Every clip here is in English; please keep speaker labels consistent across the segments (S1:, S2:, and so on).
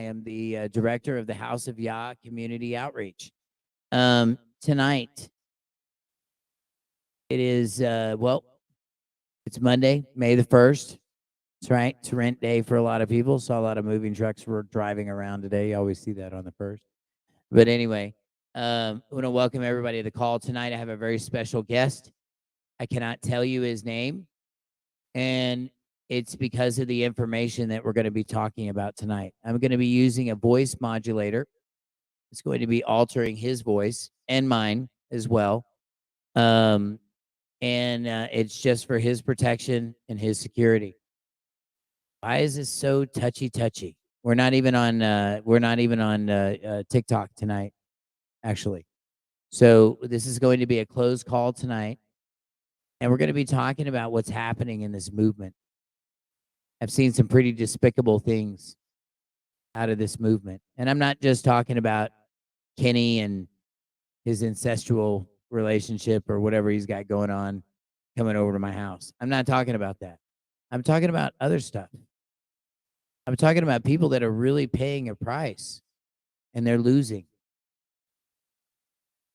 S1: I am the director of the House of Yah Community Outreach. Tonight, it is, it's Monday, May the 1st. That's right. It's rent day for a lot of people. Saw a lot of moving trucks were driving around today. You always see that on the 1st. But anyway, I want to welcome everybody to the call tonight. I have a very special guest. I cannot tell you his name, and it's because of the information that we're going to be talking about tonight. I'm going to be using a voice modulator. It's going to be altering his voice and mine as well. It's just for his protection and his security. Why is this so touchy? We're not even on TikTok tonight, actually. So this is going to be a closed call tonight, and we're going to be talking about what's happening in this movement. I've seen some pretty despicable things out of this movement, and I'm not just talking about Kenny and his incestual relationship or whatever he's got going on coming over to my house. I'm not talking about that. I'm talking about other stuff. I'm talking about people that are really paying a price and they're losing.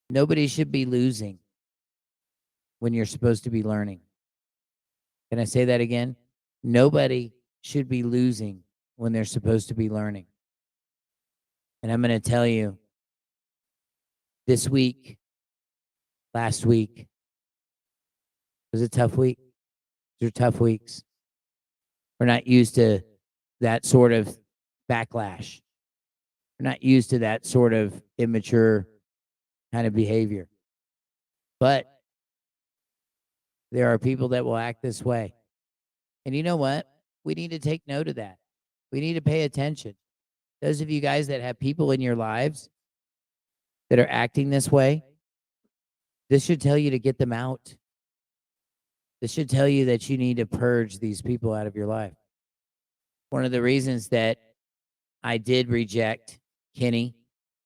S1: Nobody should be losing when you're supposed to be learning. Can I say that again? Nobody should be losing when they're supposed to be learning. And I'm going to tell you, this week, last week, was a tough week. These are tough weeks. We're not used to that sort of backlash. We're not used to that sort of immature kind of behavior. But there are people that will act this way. And you know what? We need to take note of that. We need to pay attention. Those of you guys that have people in your lives that are acting this way, this should tell you to get them out. This should tell you that you need to purge these people out of your life. One of the reasons that I did reject Kenny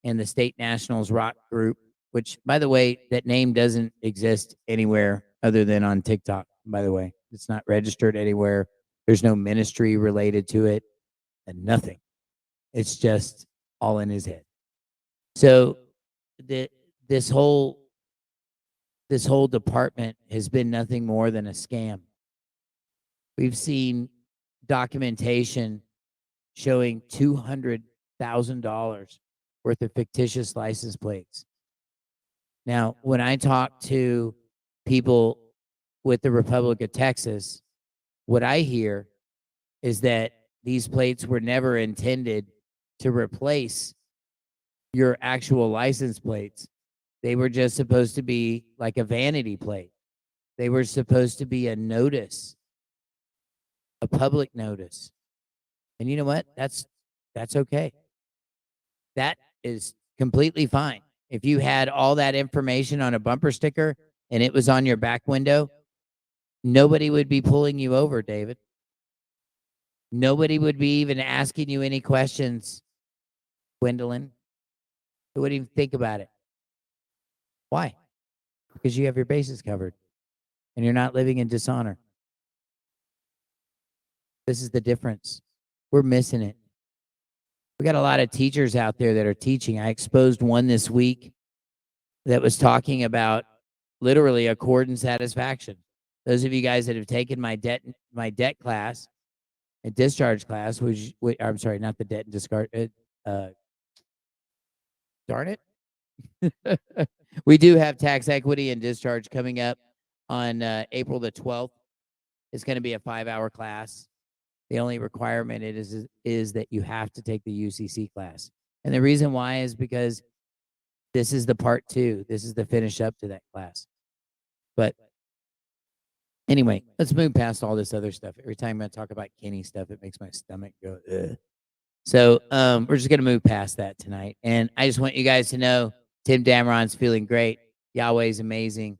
S1: and the State Nationals rock group, which, by the way, that name doesn't exist anywhere other than on TikTok, by the way. It's not registered anywhere. There's no ministry related to it and nothing. It's just all in his head. So this whole department has been nothing more than a scam. We've seen documentation showing $200,000 worth of fictitious license plates. Now, when I talk to people with the Republic of Texas, what I hear is that these plates were never intended to replace your actual license plates. They were just supposed to be like a vanity plate. They were supposed to be a notice, a public notice. And you know what? That's okay. That is completely fine. If you had all that information on a bumper sticker and it was on your back window, nobody would be pulling you over, David. Nobody would be even asking you any questions, Gwendolyn. Who wouldn't even think about it? Why? Because you have your bases covered and you're not living in dishonor. This is the difference. We're missing it. We got a lot of teachers out there that are teaching. I exposed one this week that was talking about literally accord and satisfaction. Those of you guys that have taken my debt class and discharge class, which I'm sorry, not the debt and discard. Darn it. We do have tax equity and discharge coming up on April the 12th. It's going to be a 5-hour class. The only requirement is that you have to take the UCC class. And the reason why is because this is the part 2. This is the finish up to that class. But anyway, let's move past all this other stuff. Every time I talk about Kenny stuff, it makes my stomach go, ugh. So we're just going to move past that tonight. And I just want you guys to know Tim Dameron's feeling great. Yahweh's amazing.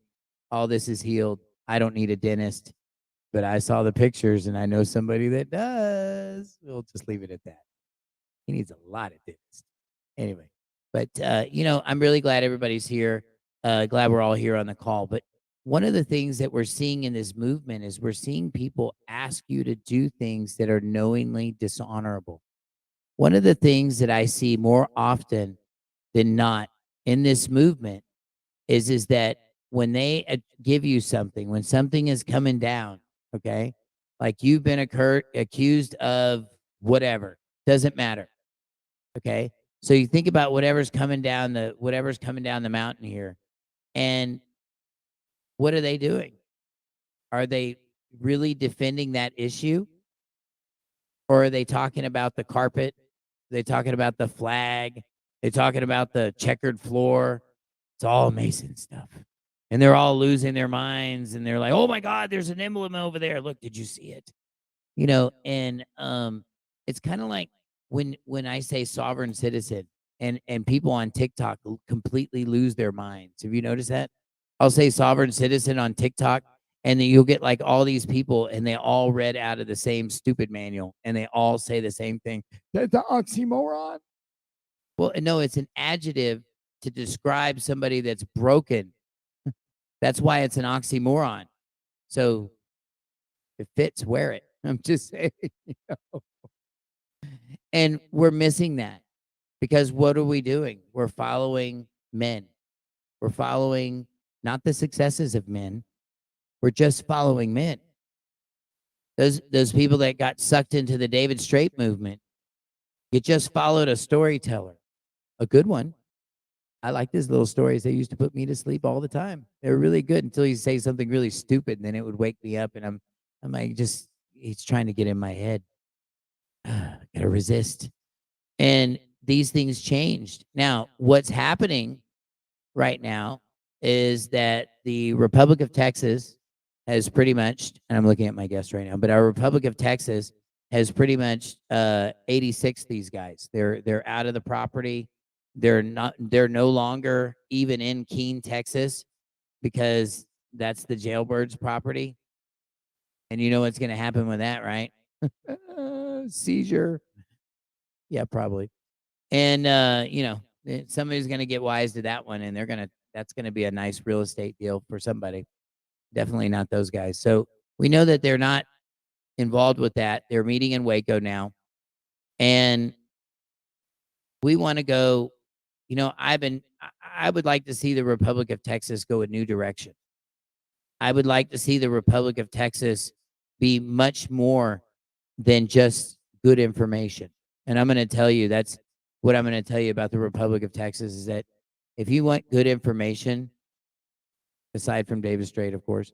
S1: All this is healed. I don't need a dentist. But I saw the pictures, and I know somebody that does. We'll just leave it at that. He needs a lot of dentists. Anyway, but, I'm really glad everybody's here. Glad we're all here on the call. But one of the things that we're seeing in this movement is we're seeing people ask you to do things that are knowingly dishonorable. One of the things that I see more often than not in this movement is that when they give you something, when something is coming down, okay, like you've been accused of whatever, doesn't matter, okay. So you think about whatever's coming down the mountain here, and what are they doing? Are they really defending that issue, or are they talking about the carpet? Are they talking about the flag? Are they talking about the checkered floor? It's all Mason stuff. And they're all losing their minds, and they're like, "Oh my God, there's an emblem over there. Look, did you see it?" And it's kind of like when I say sovereign citizen, and people on TikTok completely lose their minds. Have you noticed that? I'll say sovereign citizen on TikTok, and then you'll get like all these people, and they all read out of the same stupid manual, and they all say the same thing. That's an oxymoron. Well, no, it's an adjective to describe somebody that's broken. That's why it's an oxymoron. So if it fits, wear it. I'm just saying. And we're missing that because what are we doing? We're following men. We're following not the successes of men. We're just following men. Those people that got sucked into the David Straight movement, you just followed a storyteller, a good one. I like his little stories. They used to put me to sleep all the time. They were really good until you say something really stupid, and then it would wake me up, and I'm like, just he's trying to get in my head. Gotta resist. And these things changed. Now, what's happening right now is that the Republic of Texas has pretty much, and I'm looking at my guest right now, but our Republic of Texas has pretty much 86 these guys. They're out of the property. They're no longer even in Keene, Texas, because that's the jailbird's property. And you know what's going to happen with that, right? Seizure. Yeah, probably. And somebody's going to get wise to that one, and that's going to be a nice real estate deal for somebody. Definitely not those guys. So we know that they're not involved with that. They're meeting in Waco now, and we want to go. I would like to see the Republic of Texas go a new direction. I would like to see the Republic of Texas be much more than just good information. And I'm going to tell you that's what I'm going to tell you about the Republic of Texas is that if you want good information, aside from Davis Strait, of course,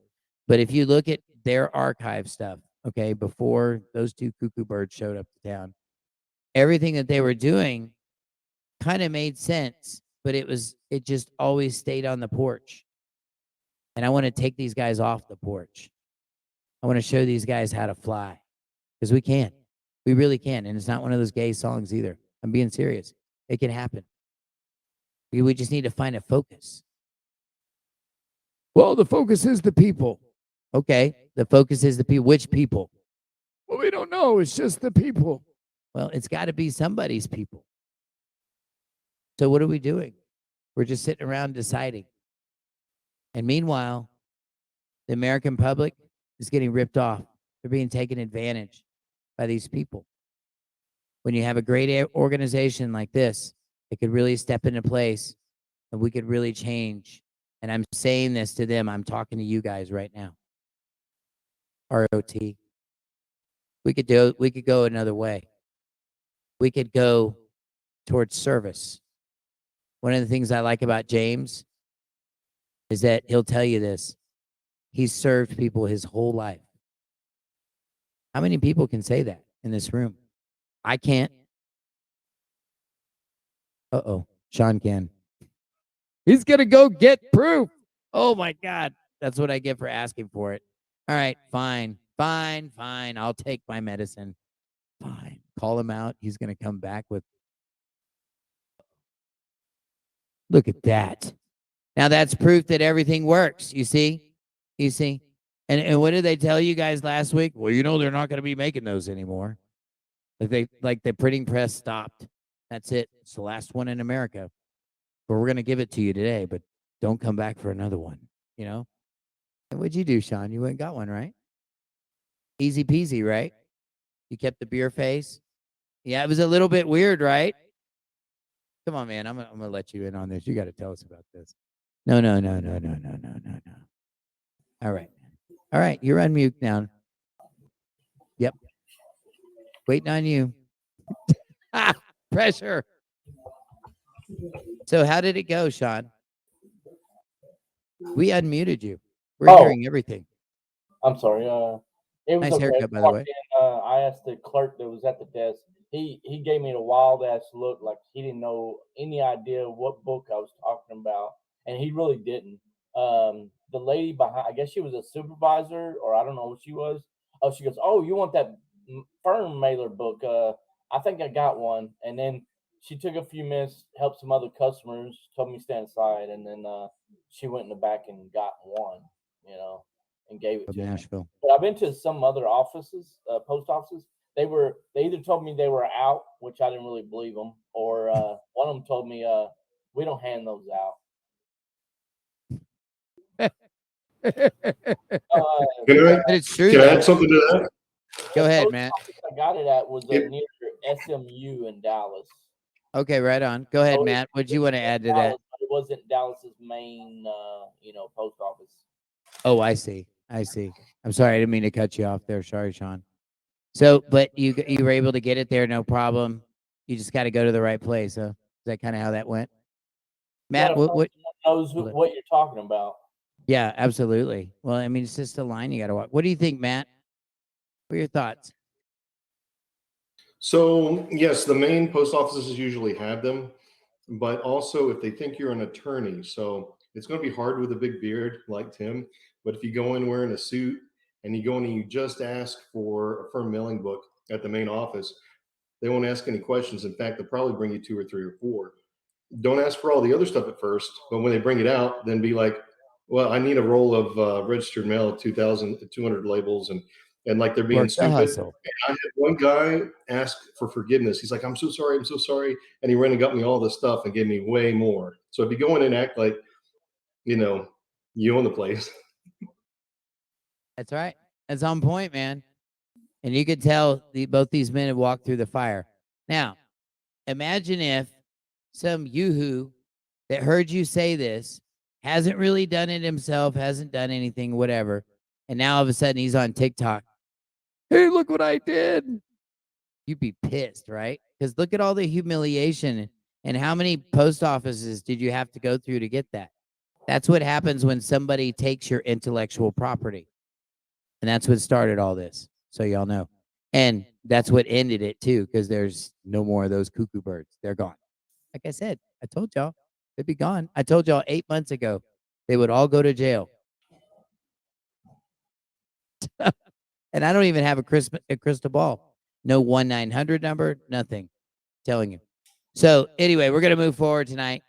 S1: but if you look at their archive stuff, okay, before those two cuckoo birds showed up to town, everything that they were doing kind of made sense, but it just always stayed on the porch. And I want to take these guys off the porch. I want to show these guys how to fly because we can. We really can. And it's not one of those gay songs either. I'm being serious. It can happen. We just need to find a focus. Well, the focus is the people. Okay. The focus is the people. Which people? Well, we don't know. It's just the people. Well, it's got to be somebody's people. So what are we doing? We're just sitting around deciding. And meanwhile, the American public is getting ripped off. They're being taken advantage by these people. When you have a great organization like this, it could really step into place and we could really change. And I'm saying this to them. I'm talking to you guys right now. ROT. We could go another way. We could go towards service. One of the things I like about James is that he'll tell you this. He's served people his whole life. How many people can say that in this room? I can't. Uh-oh. Sean can. He's going to go get proof. Oh, my God. That's what I get for asking for it. All right, fine. I'll take my medicine. Fine. Call him out. He's going to come back with. Look at that. Now that's proof that everything works. You see? You see? And what did they tell you guys last week? Well, they're not going to be making those anymore. Like the printing press stopped. That's it. It's the last one in America. But we're going to give it to you today, but don't come back for another one, And what'd you do, Sean? You went and got one, right? Easy peasy, right? You kept the beer face. Yeah, it was a little bit weird, right? Come on, man. I'm gonna let you in on this. You got to tell us about this. No. All right. All right. You're on mute now. Yep. Waiting on you. Pressure. So how did it go, Sean? We unmuted you. We're hearing everything.
S2: I'm sorry. It was
S1: Nice
S2: okay.
S1: haircut, by the way.
S2: I asked the clerk that was at the desk. He gave me a wild ass look, like he didn't know any idea what book I was talking about, and he really didn't. The lady behind, I guess she was a supervisor, or I don't know what she was. Oh, she goes, "Oh, you want that firm mailer book? I think I got one." And then she took a few minutes, helped some other customers, told me to stand aside, and then she went in the back and got one. You know, and gave it
S1: From
S2: to me.
S1: Nashville.
S2: But I've been to some other offices, post offices. They either told me they were out, which I didn't really believe them, or one of them told me we don't hand those out.
S3: Can I
S1: But it's true
S3: can I
S1: though.
S3: add something to that?
S1: Go
S2: The
S1: ahead,
S2: post
S1: Matt.
S2: office I got it at was
S3: It,
S2: near SMU in Dallas.
S1: Okay, right on. Go ahead,
S2: So
S1: Matt. What'd you
S2: was
S1: want to
S2: in
S1: add to that?
S2: Dallas, but it wasn't Dallas's main, post office.
S1: Oh, I see. I see. I'm sorry. I didn't mean to cut you off there. Sorry, Sean. So, but you were able to get it there, no problem. You just got to go to the right place. Huh? Is that kind of how that went?
S2: You got
S1: Matt,
S2: to find
S1: what?
S2: someone knows what you're talking about.
S1: Yeah, absolutely. Well, I mean, it's just a line you got to walk. What do you think, Matt? What are your thoughts?
S3: so yes, the main post offices usually have them, but also if they think you're an attorney, so it's going to be hard with a big beard like Tim. But if you go in wearing a suit and you go in and you just ask for a firm mailing book at the main office, they won't ask any questions. In fact, they'll probably bring you two or three or four. Don't ask for all the other stuff at first, but when they bring it out, then be like, well, I need a roll of registered mail, 2,200 labels, and like they're being
S1: Work the
S3: stupid.
S1: hustle.
S3: I had one guy ask for forgiveness. He's like, I'm so sorry, I'm so sorry. And he ran and got me all this stuff and gave me way more. So if you go in and act like, you know, you own the place.
S1: That's right. That's on point, man. And you could tell both these men had walked through the fire. Now, imagine if some yoo-hoo that heard you say this hasn't really done it himself, hasn't done anything, whatever, and now all of a sudden he's on TikTok. Hey, look what I did. You'd be pissed, right? Because look at all the humiliation and how many post offices did you have to go through to get that? That's what happens when somebody takes your intellectual property. And that's what started all this. So y'all know. And that's what ended it too, because there's no more of those cuckoo birds. They're gone. Like I said, I told y'all they'd be gone. I told y'all 8 months ago they would all go to jail. And I don't even have a crystal ball. No 1-900 number, nothing. Telling you. So anyway, we're gonna move forward tonight.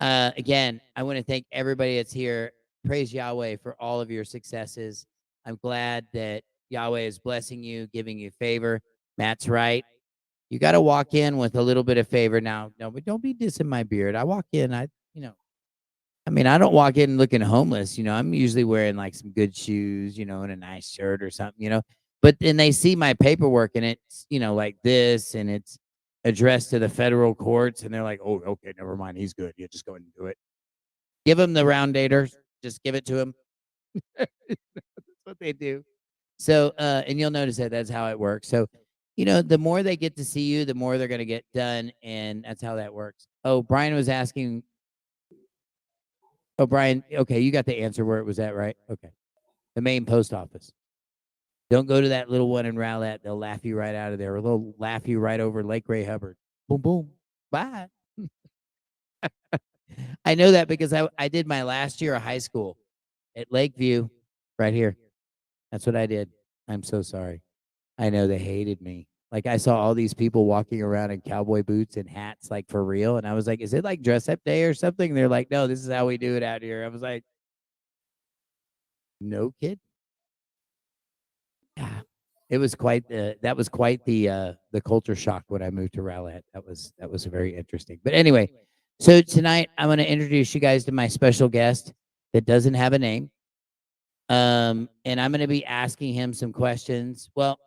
S1: Again, I want to thank everybody that's here. Praise Yahweh for all of your successes. I'm glad that Yahweh is blessing you, giving you favor. Matt's right. You got to walk in with a little bit of favor. Now, no, but don't be dissing my beard. I walk in, I mean, I don't walk in looking homeless. I'm usually wearing like some good shoes, and a nice shirt or something. But then they see my paperwork and it's, like this, and it's addressed to the federal courts, and they're like, oh, okay, never mind. He's good. You just go ahead and do it. Give him the round daters. Just give it to him. That's what they do. So, and you'll notice that that's how it works. So, the more they get to see you, the more they're going to get done. And that's how that works. Oh, Brian was asking. Oh, Brian. Okay. You got the answer where it was at, right? Okay. The main post office. Don't go to that little one in Rowlett. They'll laugh you right out of there. Or they'll laugh you right over Lake Ray Hubbard. Boom, boom. Bye. I know that because I did my last year of high school at Lakeview right here. That's what I did. I'm so sorry. I know they hated me. Like I saw all these people walking around in cowboy boots and hats, like for real. And I was like, is it like dress up day or something? And they're like, no, this is how we do it out here. I was like, no kid. Yeah. It was quite that was quite the culture shock when I moved to Rowlett. That was very interesting. But anyway, so tonight I'm going to introduce you guys to my special guest that doesn't have a name. And I'm going to be asking him some questions. Well,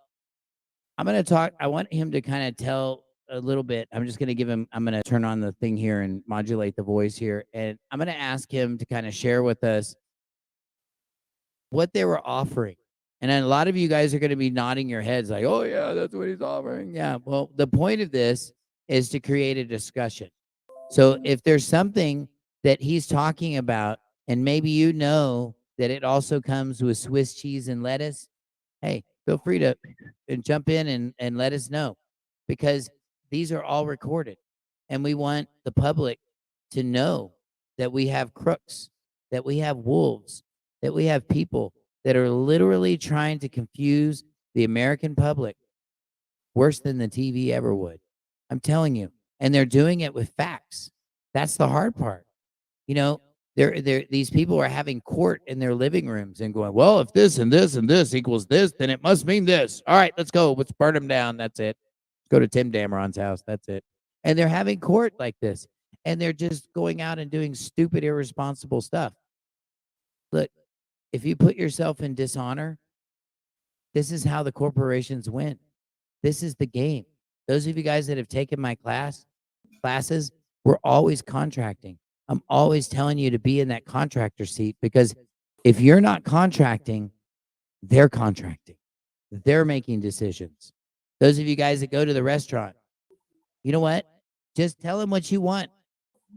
S1: I'm going to talk. I want him to kind of tell a little bit. I'm just going to give him, I'm going to turn on the thing here and modulate the voice here. And I'm going to ask him to kind of share with us what they were offering. And then a lot of you guys are going to be nodding your heads like, oh, yeah, that's what he's offering. Yeah. Well, the point of this is to create a discussion. So if there's something that he's talking about, and maybe you know that it also comes with Swiss cheese and lettuce, hey, feel free to and jump in and let us know, because these are all recorded. And we want the public to know that we have crooks, that we have wolves, that we have people that are literally trying to confuse the American public worse than the TV ever would. I'm telling you. And they're doing it with facts. That's the hard part. You know, these people are having court in their living rooms and going, well, if this and this and this equals this, then it must mean this. All right, let's go. Let's burn them down. That's it. Go to Tim Dameron's house. That's it. And they're having court like this. And they're just going out and doing stupid, irresponsible stuff. Look, if you put yourself in dishonor, this is how the corporations win. This is the game. Those of you guys that have taken my classes, we're always contracting. I'm always telling you to be in that contractor seat, because if you're not contracting, they're contracting. They're making decisions. Those of you guys that go to the restaurant, you know what? Just tell them what you want.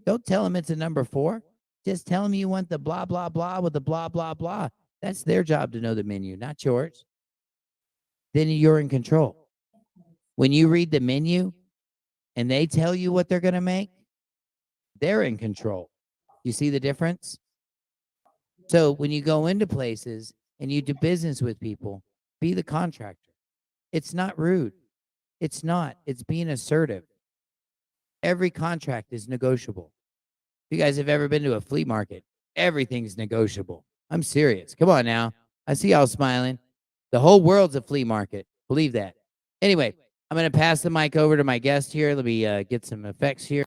S1: Don't tell them it's a number 4. Just tell them you want the blah, blah, blah with the blah, blah, blah. That's their job to know the menu, not yours. Then you're in control. When you read the menu and they tell you what they're going to make, they're in control. You see the difference? So when you go into places and you do business with people, be the contractor. It's not rude. It's not. It's being assertive. Every contract is negotiable. If you guys have ever been to a flea market, everything's negotiable. I'm serious. Come on now. I see y'all smiling. The whole world's a flea market. Believe that. Anyway, I'm going to pass the mic over to my guest here. Let me get some effects here.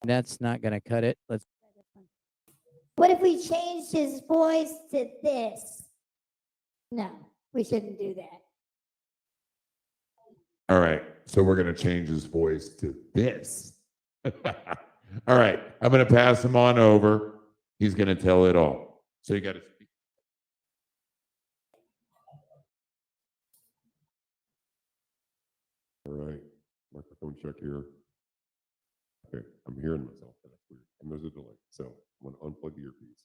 S1: That's not going to cut it. Let's.
S4: What if we changed his voice to this? No, we shouldn't do that.
S5: All right. So we're going to change his voice to this. All right. I'm going to pass him on over. He's going to tell it all. So you got to speak. All right. Microphone check here. Okay. I'm hearing myself. That's weird. And there's a delay. So I'm going to unplug the earpiece.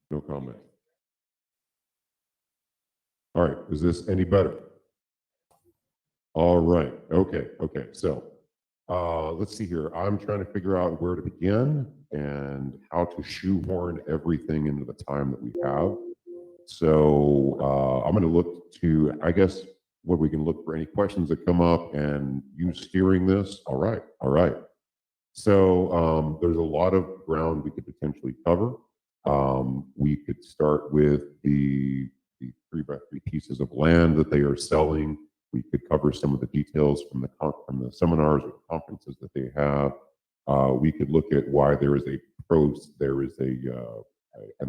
S5: No comment. All right. Is this any better? All right. Okay. Okay. So let's see here. I'm trying to figure out where to begin and how to shoehorn everything into the time that we have. So I'm going to look to, I guess, what we can look for any questions that come up and you steering this. All right. All right. So there's a lot of ground we could potentially cover. We could start with the 3x3 pieces of land that they are selling. We could cover some of the details from the seminars or conferences that they have. We could look at why there is an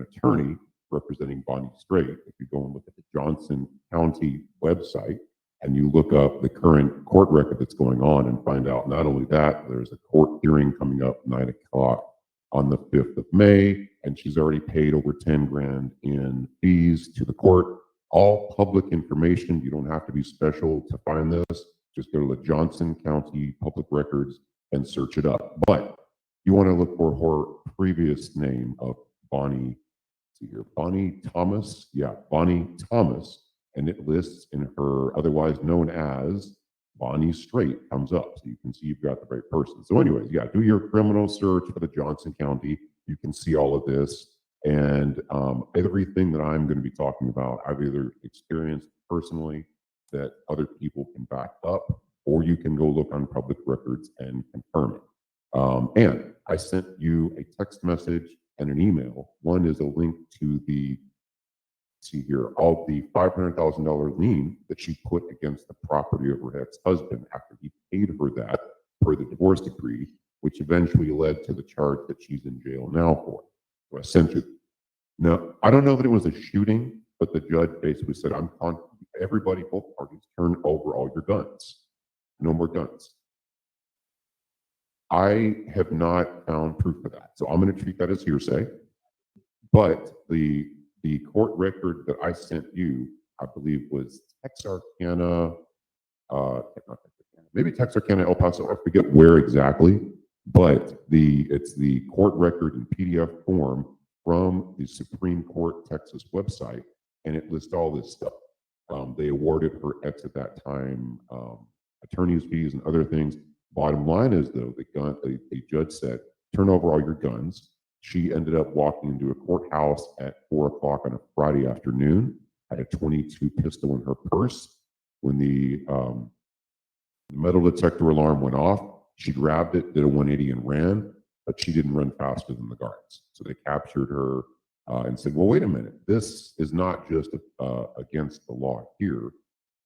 S5: attorney representing Bonnie Strait. If you go and look at the Johnson County website and you look up the current court record that's going on and find out not only that, there's a court hearing coming up 9 o'clock on the 5th of May, and she's already paid over 10 grand in fees to the court. All public information. You don't have to be special to find this. Just go to the Johnson County Public Records and search it up. But you want to look for her previous name of Bonnie. See here, Bonnie Thomas. Yeah, Bonnie Thomas. And it lists in her otherwise known as Bonnie Strait comes up. So you can see you've got the right person. So anyways, yeah, do your criminal search for the Johnson County. You can see all of this. And everything that I'm going to be talking about, I've either experienced personally that other people can back up, or you can go look on public records and confirm it. And I sent you a text message and an email. One is a link to the, see here, all the $500,000 lien that she put against the property of her ex-husband after he paid her that per the divorce decree, which eventually led to the charge that she's in jail now for. So I sent you. Now, I don't know that it was a shooting, but the judge basically said, everybody, both parties, turn over all your guns. No more guns. I have not found proof of that, so I'm going to treat that as hearsay. But the court record that I sent you, I believe, was Texarkana, not Texarkana, maybe Texarkana, El Paso. I forget where exactly, but it's the court record in PDF form from the Supreme Court Texas website, and it lists all this stuff. They awarded her ex at that time attorney's fees and other things. Bottom line is, though, the judge said, turn over all your guns. She ended up walking into a courthouse at 4 o'clock on a Friday afternoon, had a .22 pistol in her purse. When the metal detector alarm went off, she grabbed it, did a 180 and ran, but she didn't run faster than the guards. So they captured her and said, well, wait a minute, this is not just against the law here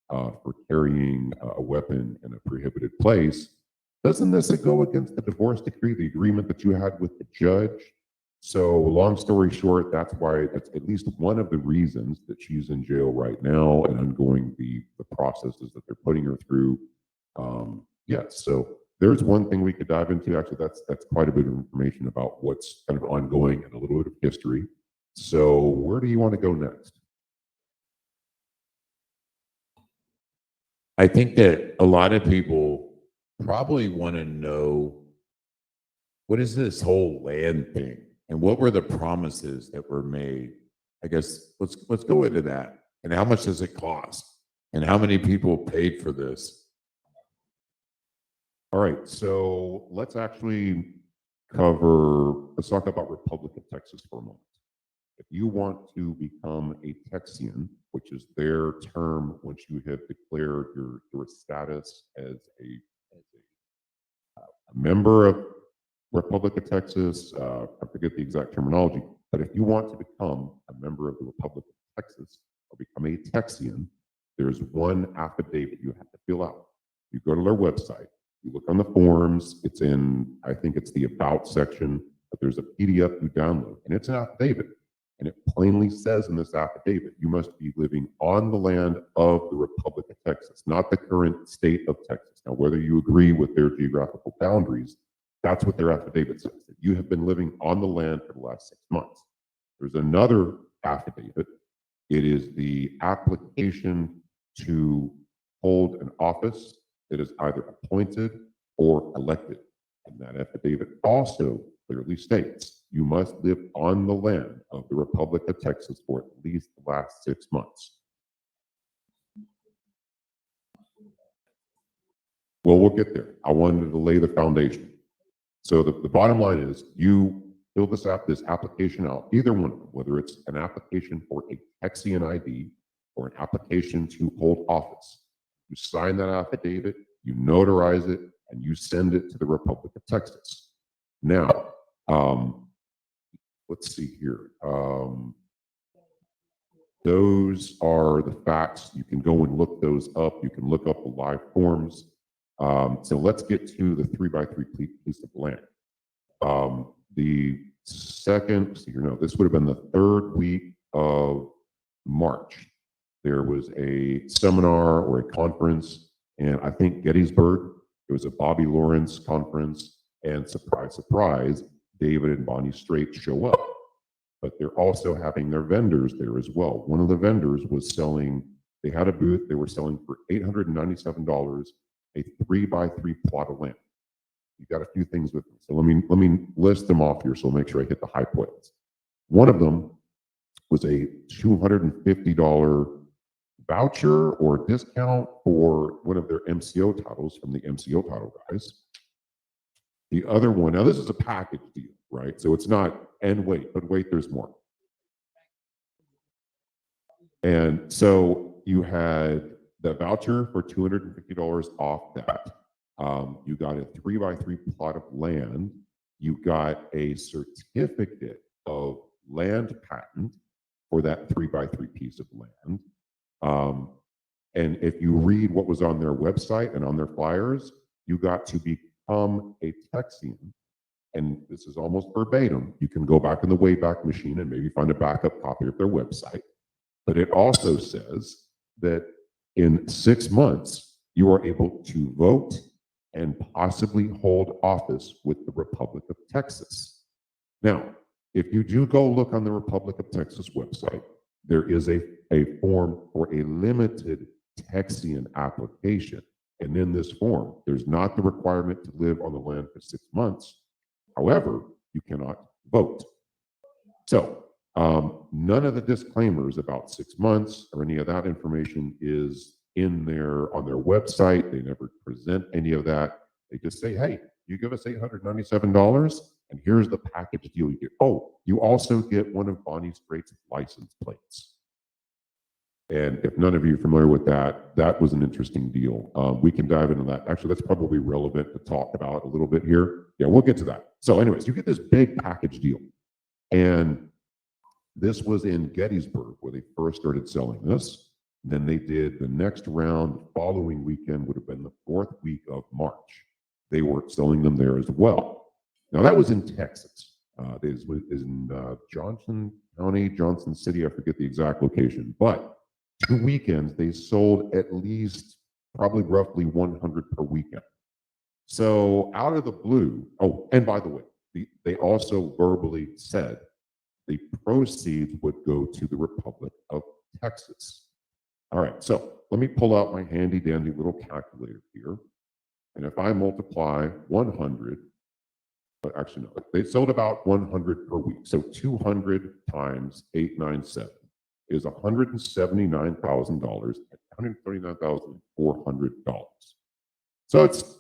S5: for carrying a weapon in a prohibited place. Doesn't this go against the divorce decree, the agreement that you had with the judge? So long story short, that's why that's at least one of the reasons that she's in jail right now and undergoing the processes that they're putting her through. Yes, so there's one thing we could dive into. Actually, that's quite a bit of information about what's kind of ongoing and a little bit of history. So where do you want to go next?
S6: I think that a lot of people probably want to know, what is this whole land thing and what were the promises that were made? I guess let's go into that. And how much does it cost? And how many people paid for this?
S5: All right, so let's talk about Republic of Texas for a moment. If you want to become a Texian, which is their term once you have declared your status as a member of Republic of Texas, I forget the exact terminology, but if you want to become a member of the Republic of Texas or become a Texian, there's one affidavit you have to fill out. You go to their website, you look on the forms, it's in, I think it's the About section, but there's a PDF you download, and it's an affidavit. And it plainly says in this affidavit, you must be living on the land of the Republic of Texas, not the current state of Texas. Now, whether you agree with their geographical boundaries, that's what their affidavit says, that you have been living on the land for the last 6 months. There's another affidavit. It is the application to hold an office that is either appointed or elected. And that affidavit also clearly states you must live on the land of the Republic of Texas for at least the last 6 months. Well, we'll get there. I wanted to lay the foundation. So the bottom line is you fill this application out, either one of them, whether it's an application for a Texian ID or an application to hold office. You sign that affidavit, you notarize it, and you send it to the Republic of Texas. Now, let's see here. Those are the facts. You can go and look those up. You can look up the live forms. So let's get to the 3x3 piece of land. The second, this would have been the third week of March. There was a seminar or a conference, and I think Gettysburg. It was a Bobby Lawrence conference, and surprise, surprise, David and Bonnie Strait show up. But they're also having their vendors there as well. One of the vendors was selling, they had a booth, they were selling for $897 a 3x3 plot of land. You got a few things with me. So let me list them off here so I'll make sure I hit the high points. One of them was a $250 voucher or discount for one of their MCO titles from the MCO title guys. The other one, now this is a package deal, right? So it's not, and wait, but wait, there's more. And so you had the voucher for $250 off that. You got a 3x3 plot of land. You got a certificate of land patent for that 3x3 piece of land. And if you read what was on their website and on their flyers, you got to become a Texian. And this is almost verbatim. You can go back in the Wayback Machine and maybe find a backup copy of their website. But it also says that In 6 months, you are able to vote and possibly hold office with the Republic of Texas. Now, if you do go look on the Republic of Texas website, there is a form for a limited Texian application. And in this form, there's not the requirement to live on the land for 6 months. However, you cannot vote. So none of the disclaimers about 6 months or any of that information is in there on their website. They never present any of that. They just say, hey, you give us $897 and here's the package deal you get. Oh, you also get one of Bonnie Straight's license plates. And if none of you are familiar with that, that was an interesting deal. We can dive into that. Actually, that's probably relevant to talk about a little bit here. Yeah, we'll get to that. So anyways, you get this big package deal. And this was in Gettysburg where they first started selling this. Then they did the next round, the following weekend would have been the 4th week of March. They were selling them there as well. Now that was in Texas. This was in Johnson County, Johnson City, I forget the exact location. But 2 weekends, they sold at least probably roughly 100 per weekend. So out of the blue, oh, and by the way, they also verbally said the proceeds would go to the Republic of Texas. All right, so let me pull out my handy dandy little calculator here. And if I multiply 100, but actually no, they sold about 100 per week. So 200 times 897 is $179,000, $139,400. So it's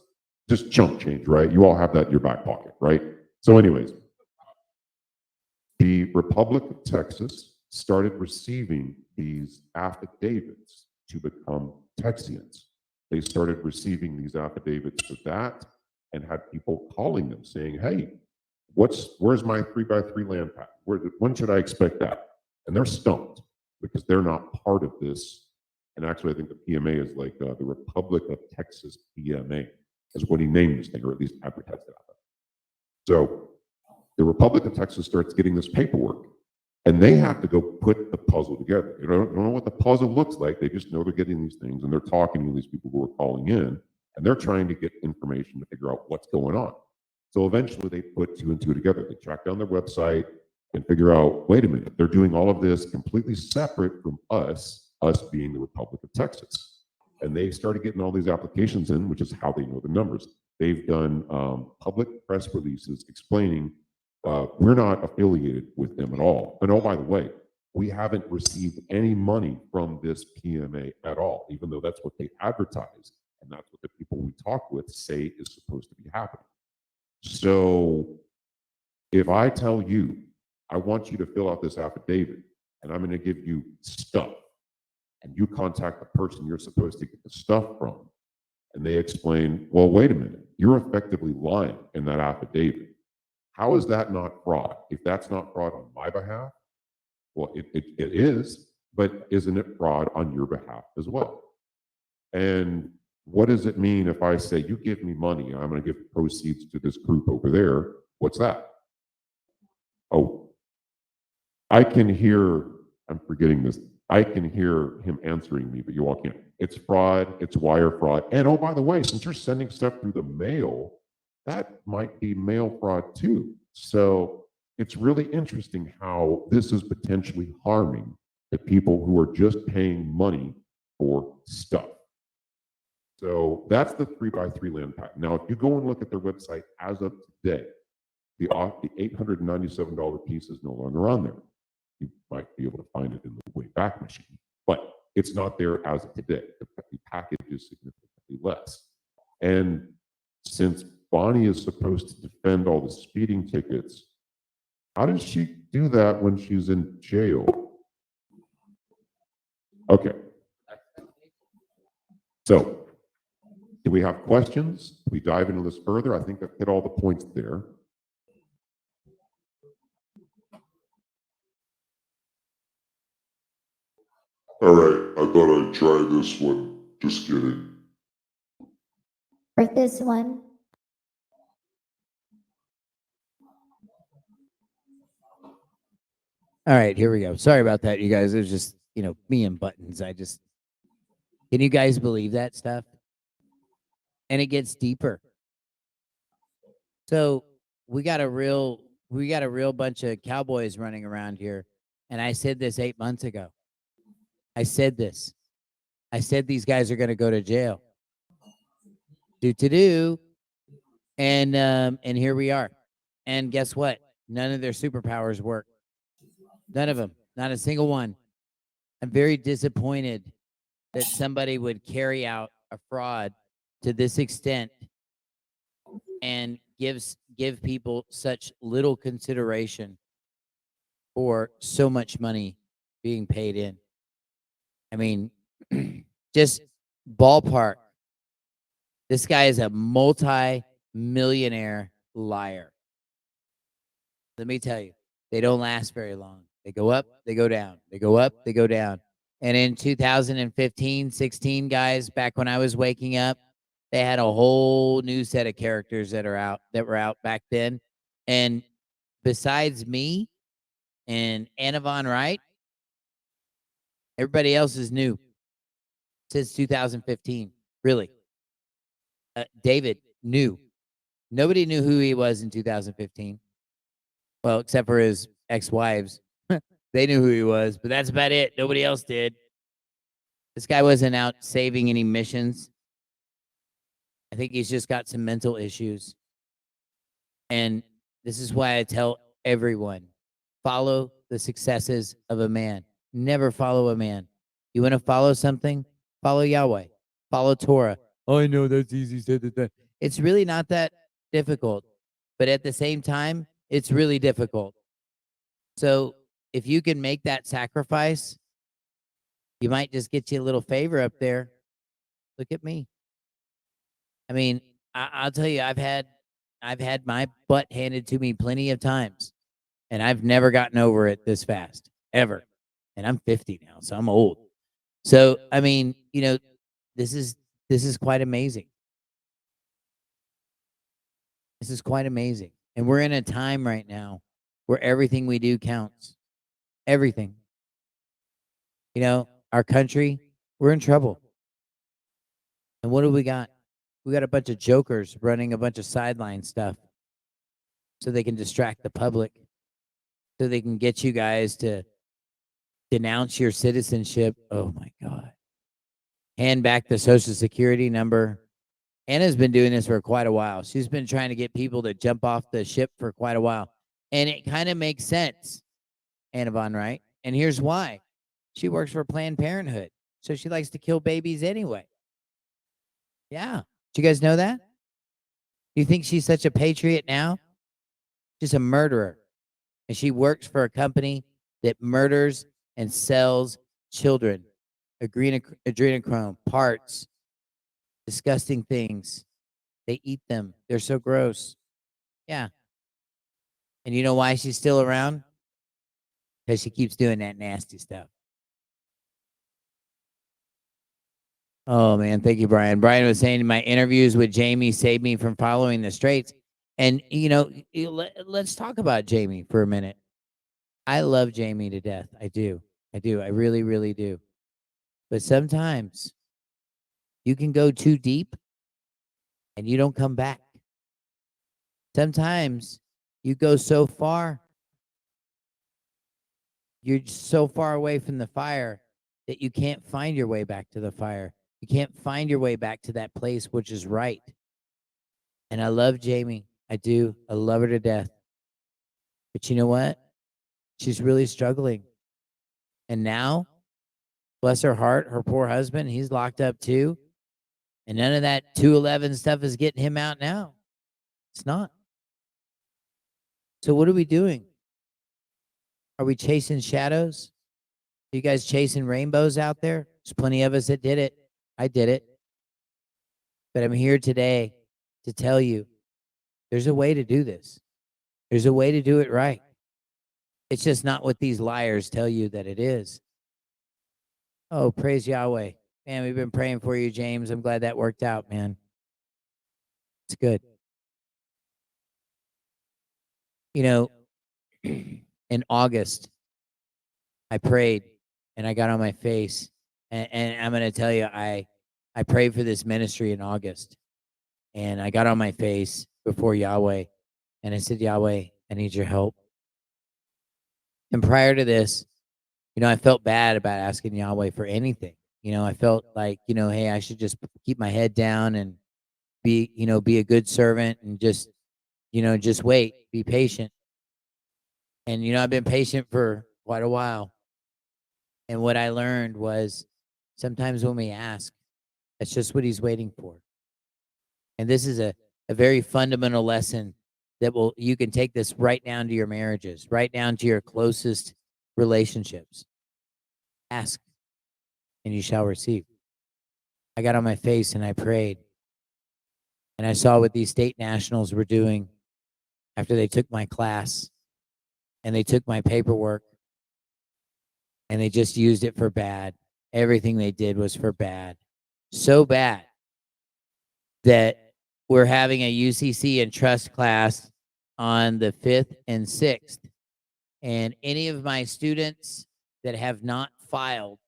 S5: just chump change, right? You all have that in your back pocket, right? So anyways, the Republic of Texas started receiving these affidavits to become Texians. They started receiving these affidavits for that and had people calling them saying, hey, where's my 3x3 land pack? When should I expect that? And they're stumped because they're not part of this. And actually, I think the PMA is like the Republic of Texas PMA is what he named this thing, or at least advertised it. So the Republic of Texas starts getting this paperwork, and they have to go put the puzzle together. They don't know what the puzzle looks like. They just know they're getting these things, and they're talking to these people who are calling in, and they're trying to get information to figure out what's going on. So eventually, they put 2 and 2 together. They track down their website and figure out, wait a minute, they're doing all of this completely separate from us being the Republic of Texas. And they started getting all these applications in, which is how they know the numbers. They've done public press releases explaining we're not affiliated with them at all. And oh, by the way, we haven't received any money from this PMA at all, even though that's what they advertise. And that's what the people we talk with say is supposed to be happening. So if I tell you, I want you to fill out this affidavit, and I'm going to give you stuff, and you contact the person you're supposed to get the stuff from, and they explain, well, wait a minute, you're effectively lying in that affidavit. How is that not fraud? If that's not fraud on my behalf, well, it is, but isn't it fraud on your behalf as well? And what does it mean if I say, you give me money, and I'm going to give proceeds to this group over there? What's that? Oh, I can hear, I'm forgetting this. I can hear him answering me, but you all can't. It's fraud, it's wire fraud. And oh, by the way, since you're sending stuff through the mail, that might be mail fraud too. So it's really interesting how this is potentially harming the people who are just paying money for stuff. So that's the 3x3 land pack. Now, if you go and look at their website as of today, the $897 piece is no longer on there. You might be able to find it in the Wayback Machine, but it's not there as of today. The package is significantly less. And since Bonnie is supposed to defend all the speeding tickets, how does she do that when she's in jail? Okay. So, do we have questions? Do we dive into this further? I think I've hit all the points there.
S7: All right, I thought I'd try this one. Just kidding.
S4: For this one,
S1: All right, here we go. Sorry about that, you guys. It was just, me and buttons. I just Can you guys believe that stuff? And it gets deeper. So we got a real bunch of cowboys running around here. And I said this 8 months ago. I said this. I said these guys are going to go to jail. Do. And here we are. And guess what? None of their superpowers work. None of them. Not a single one. I'm very disappointed that somebody would carry out a fraud to this extent and give people such little consideration for so much money being paid in. I mean, just ballpark. This guy is a multi-millionaire liar. Let me tell you, they don't last very long. They go up, they go down. They go up, they go down. And in 2015, 16, guys, back when I was waking up, they had a whole new set of characters that were out back then. And besides me and Anna Von Wright, everybody else is new since 2015. Really. David knew. Nobody knew who he was in 2015. Well, except for his ex-wives. They knew who he was, but that's about it. Nobody else did. This guy wasn't out saving any missions. I think he's just got some mental issues. And this is why I tell everyone, follow the successes of a man. Never follow a man. You want to follow something? Follow Yahweh. Follow Torah. Oh, I know that's easy. It's really not that difficult. But at the same time, it's really difficult. So if you can make that sacrifice, you might just get you a little favor up there. Look at me. I mean, I'll tell you, I've had my butt handed to me plenty of times, and I've never gotten over it this fast, ever. And I'm 50 now, so I'm old. So I mean, this is quite amazing. This is quite amazing. And we're in a time right now where everything we do counts. Everything. Our country, we're in trouble. And what do we got? We got a bunch of jokers running a bunch of sideline stuff so they can distract the public, so they can get you guys to denounce your citizenship. Oh, my God. Hand back the Social Security number. Anna's been doing this for quite a while. She's been trying to get people to jump off the ship for quite a while. And it kind of makes sense, Anna Von Wright. And here's why. She works for Planned Parenthood, so she likes to kill babies anyway. Yeah. Do you guys know that? You think she's such a patriot now? She's a murderer. And she works for a company that murders and sells children, adrenochrome, parts, disgusting things. They eat them. They're so gross. Yeah. And you know why she's still around? Because she keeps doing that nasty stuff. Oh, man. Thank you, Brian. Brian was saying my interviews with Jamie saved me from following the straights. And, let's talk about Jamie for a minute. I love Jamie to death. I do. I really, really do. But sometimes you can go too deep and you don't come back. Sometimes you go so far, you're so far away from the fire that you can't find your way back to the fire. You can't find your way back to that place which is right. And I love Jamie. I do. I love her to death. But you know what? She's really struggling. And now, bless her heart, her poor husband, he's locked up too. And none of that 211 stuff is getting him out now. It's not. So what are we doing? Are we chasing shadows? Are you guys chasing rainbows out there? There's plenty of us that did it. I did it. But I'm here today to tell you there's a way to do this. There's a way to do it right. It's just not what these liars tell you that it is. Oh, praise Yahweh. Man, we've been praying for you, James. I'm glad that worked out, man. It's good. In August, I prayed and I got on my face And I'm going to tell you, I prayed for this ministry in August, and I got on my face before Yahweh, and I said, Yahweh, I need your help. And prior to this, I felt bad about asking Yahweh for anything. I felt like, hey, I should just keep my head down and be a good servant and just wait, be patient. And, I've been patient for quite a while. And what I learned was sometimes when we ask, that's just what he's waiting for. And this is a very fundamental lesson that you can take this right down to your marriages, right down to your closest relationships. Ask and you shall receive. I got on my face and I prayed. And I saw what these state nationals were doing after they took my class and they took my paperwork and they just used it for bad. Everything they did was for bad. So bad that we're having a UCC and trust class on the 5th and 6th. And any of my students that have not filed,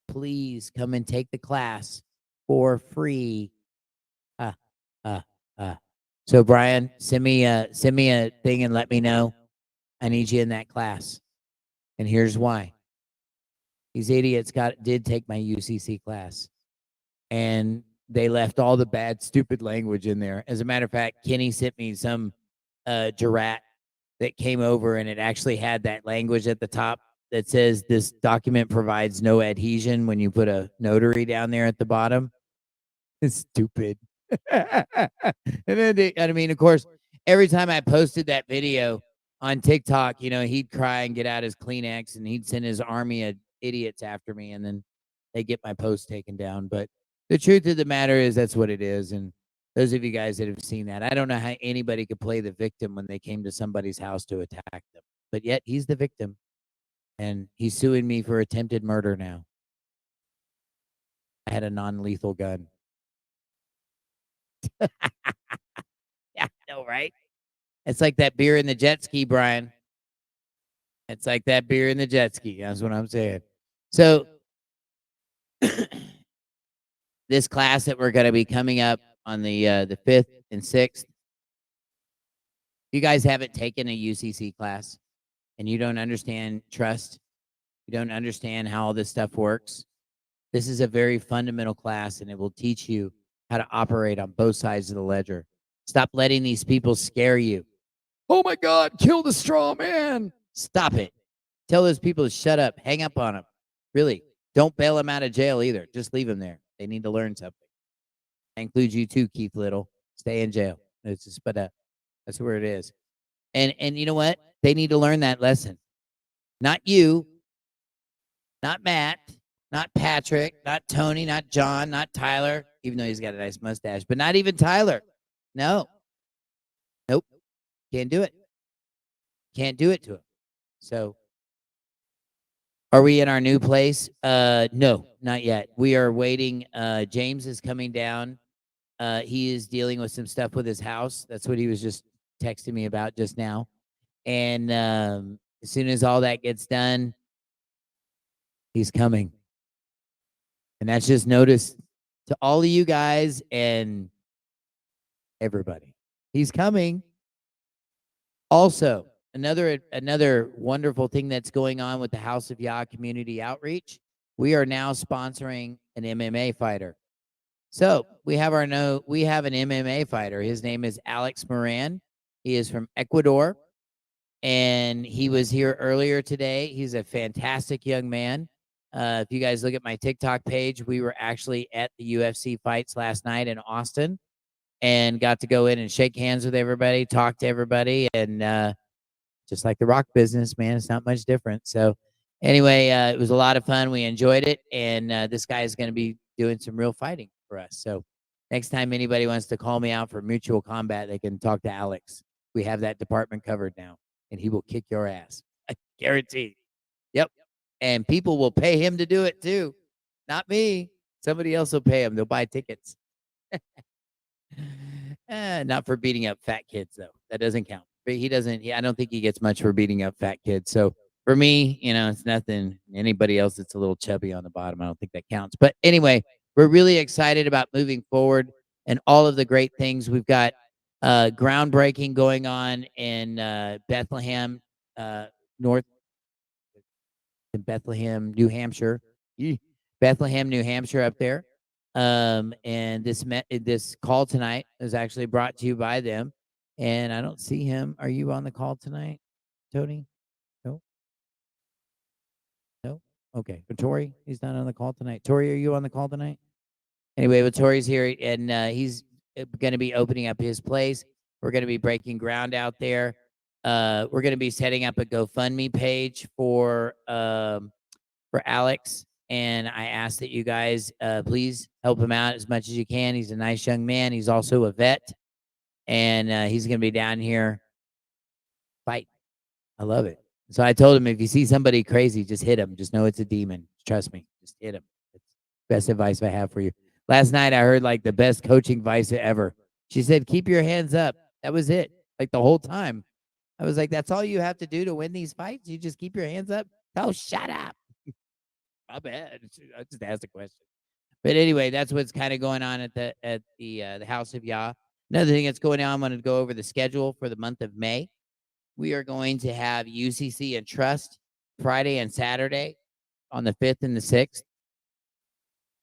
S1: please come and take the class for free. So Brian, send me a thing and let me know. I need you in that class. And here's why. These idiots did take my UCC class. And they left all the bad, stupid language in there. As a matter of fact, Kenny sent me some jurat that came over, and it actually had that language at the top that says this document provides no adhesion when you put a notary down there at the bottom. It's stupid. And then of course, every time I posted that video on TikTok, he'd cry and get out his Kleenex and he'd send his army of idiots after me, and then they get my post taken down. But the truth of the matter is that's what it is. And those of you guys that have seen that, I don't know how anybody could play the victim when they came to somebody's house to attack them. But yet he's the victim. And he's suing me for attempted murder now. I had a non-lethal gun. Yeah, I know, right? It's like that beer in the jet ski, Brian. It's like that beer in the jet ski. That's what I'm saying. So this class that we're going to be coming up on the 5th and 6th, you guys haven't taken a UCC class and you don't understand trust, you don't understand how all this stuff works, this is a very fundamental class, and it will teach you how to operate on both sides of the ledger. Stop letting these people scare you. Oh my God, kill the straw man. Stop it. Tell those people to shut up. Hang up on them. Really, don't bail them out of jail either. Just leave them there. They need to learn something. That includes you too, Keith Little. Stay in jail. It's just, but that's where it is. And you know what? They need to learn that lesson. Not you, not Matt, not Patrick, not Tony, not John, not Tyler, even though he's got a nice mustache, but not even Tyler. No. Nope. Can't do it. Can't do it to him. So are we in our new place? No, not yet. We are waiting. James is coming down. He is dealing with some stuff with his house. That's what he was just texting me about just now. And as soon as all that gets done, he's coming. And that's just notice to all of you guys and everybody. He's coming. Also, another wonderful thing that's going on with the House of Yah community outreach, we are now sponsoring an MMA fighter. So we have an MMA fighter. His name is Alex Moran. He is from Ecuador, and he was here earlier today. He's a fantastic young man. If you guys look at my TikTok page, we were actually at the UFC fights last night in Austin and got to go in and shake hands with everybody, talk to everybody, and just like the rock business, man, it's not much different. So anyway, it was a lot of fun. We enjoyed it, and this guy is going to be doing some real fighting for us. So next time anybody wants to call me out for mutual combat, they can talk to Alex. We have that department covered now, and he will kick your ass. I guarantee. Yep. And people will pay him to do it too. Not me. Somebody else will pay him. They'll buy tickets. Not for beating up fat kids, though. That doesn't count. But he doesn't. I don't think he gets much for beating up fat kids. So For me, it's nothing. Anybody else that's a little chubby on the bottom, I don't think that counts. But anyway, we're really excited about moving forward and all of the great things. We've got groundbreaking going on in Bethlehem, North in Bethlehem, New Hampshire. Bethlehem, New Hampshire, up there. And this call tonight is actually brought to you by them. And I don't see him. Are you on the call tonight, Tony? No. No. Okay. But Tori, he's not on the call tonight. Tori, are you on the call tonight? Anyway, but Tori's here, and he's going to be opening up his place. We're going to be breaking ground out there. We're going to be setting up a GoFundMe page for Alex, and I ask that you guys please help him out as much as you can. He's a nice young man. He's also a vet, and he's going to be down here fight. I love it. So I told him, if you see somebody crazy, just hit him. Just know it's a demon. Trust me. Just hit him. It's best advice I have for you. Last night I heard like the best coaching advice ever. She said, keep your hands up. That was it. Like the whole time. I was like, that's all you have to do to win these fights? You just keep your hands up? Oh, shut up. My bad. I just asked a question. But anyway, that's what's kind of going on at the House of Yah. Another thing that's going on, I'm going to go over the schedule for the month of May. We are going to have UCC and Trust Friday and Saturday on the 5th and the 6th.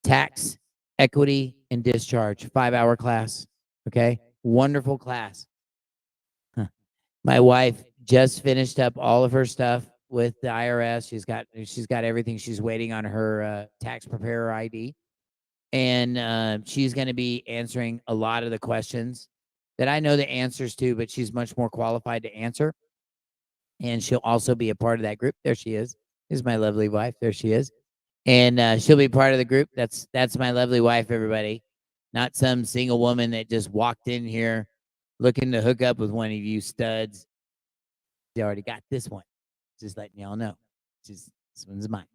S1: Tax, equity, and discharge, 5-hour class. Okay. Wonderful class. My wife just finished up all of her stuff with the IRS. She's got everything. She's waiting on her tax preparer ID. And she's going to be answering a lot of the questions that I know the answers to, but she's much more qualified to answer. And she'll also be a part of that group. There she is. This is my lovely wife. There she is. And she'll be part of the group. That's my lovely wife, everybody. Not some single woman that just walked in here looking to hook up with one of you studs. She already got this one. Just letting y'all know. This one's mine.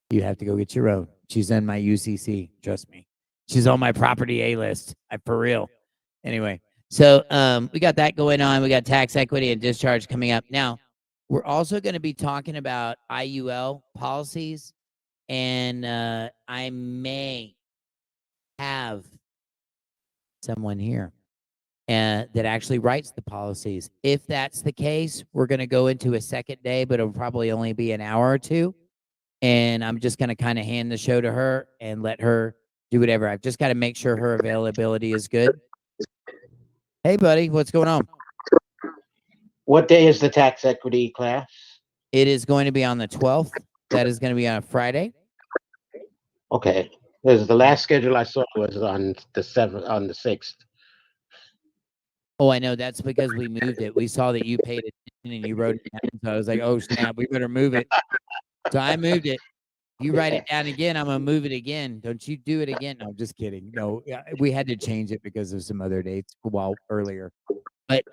S1: You have to go get your own. She's on my UCC. Trust me. She's on my property A list. For real. Anyway, so we got that going on. We got tax equity and discharge coming up. Now, we're also going to be talking about IUL policies, and I may have someone here that actually writes the policies. If that's the case, we're going to go into a second day, but it'll probably only be an hour or two. And I'm just going to kind of hand the show to her and let her do whatever. I've just got to make sure her availability is good. Hey, buddy, what's going on?
S8: What day is the tax equity class?
S1: It is going to be on the 12th. That is going to be on a Friday.
S8: Okay. Because the last schedule I saw was on the 6th.
S1: Oh, I know. That's because we moved it. We saw that you paid attention and you wrote it down. So I was like, oh, snap, we better move it. So I moved it. You write it down again, I'm going to move it again. Don't you do it again. No, I'm just kidding. No, we had to change it because of some other dates a while earlier. But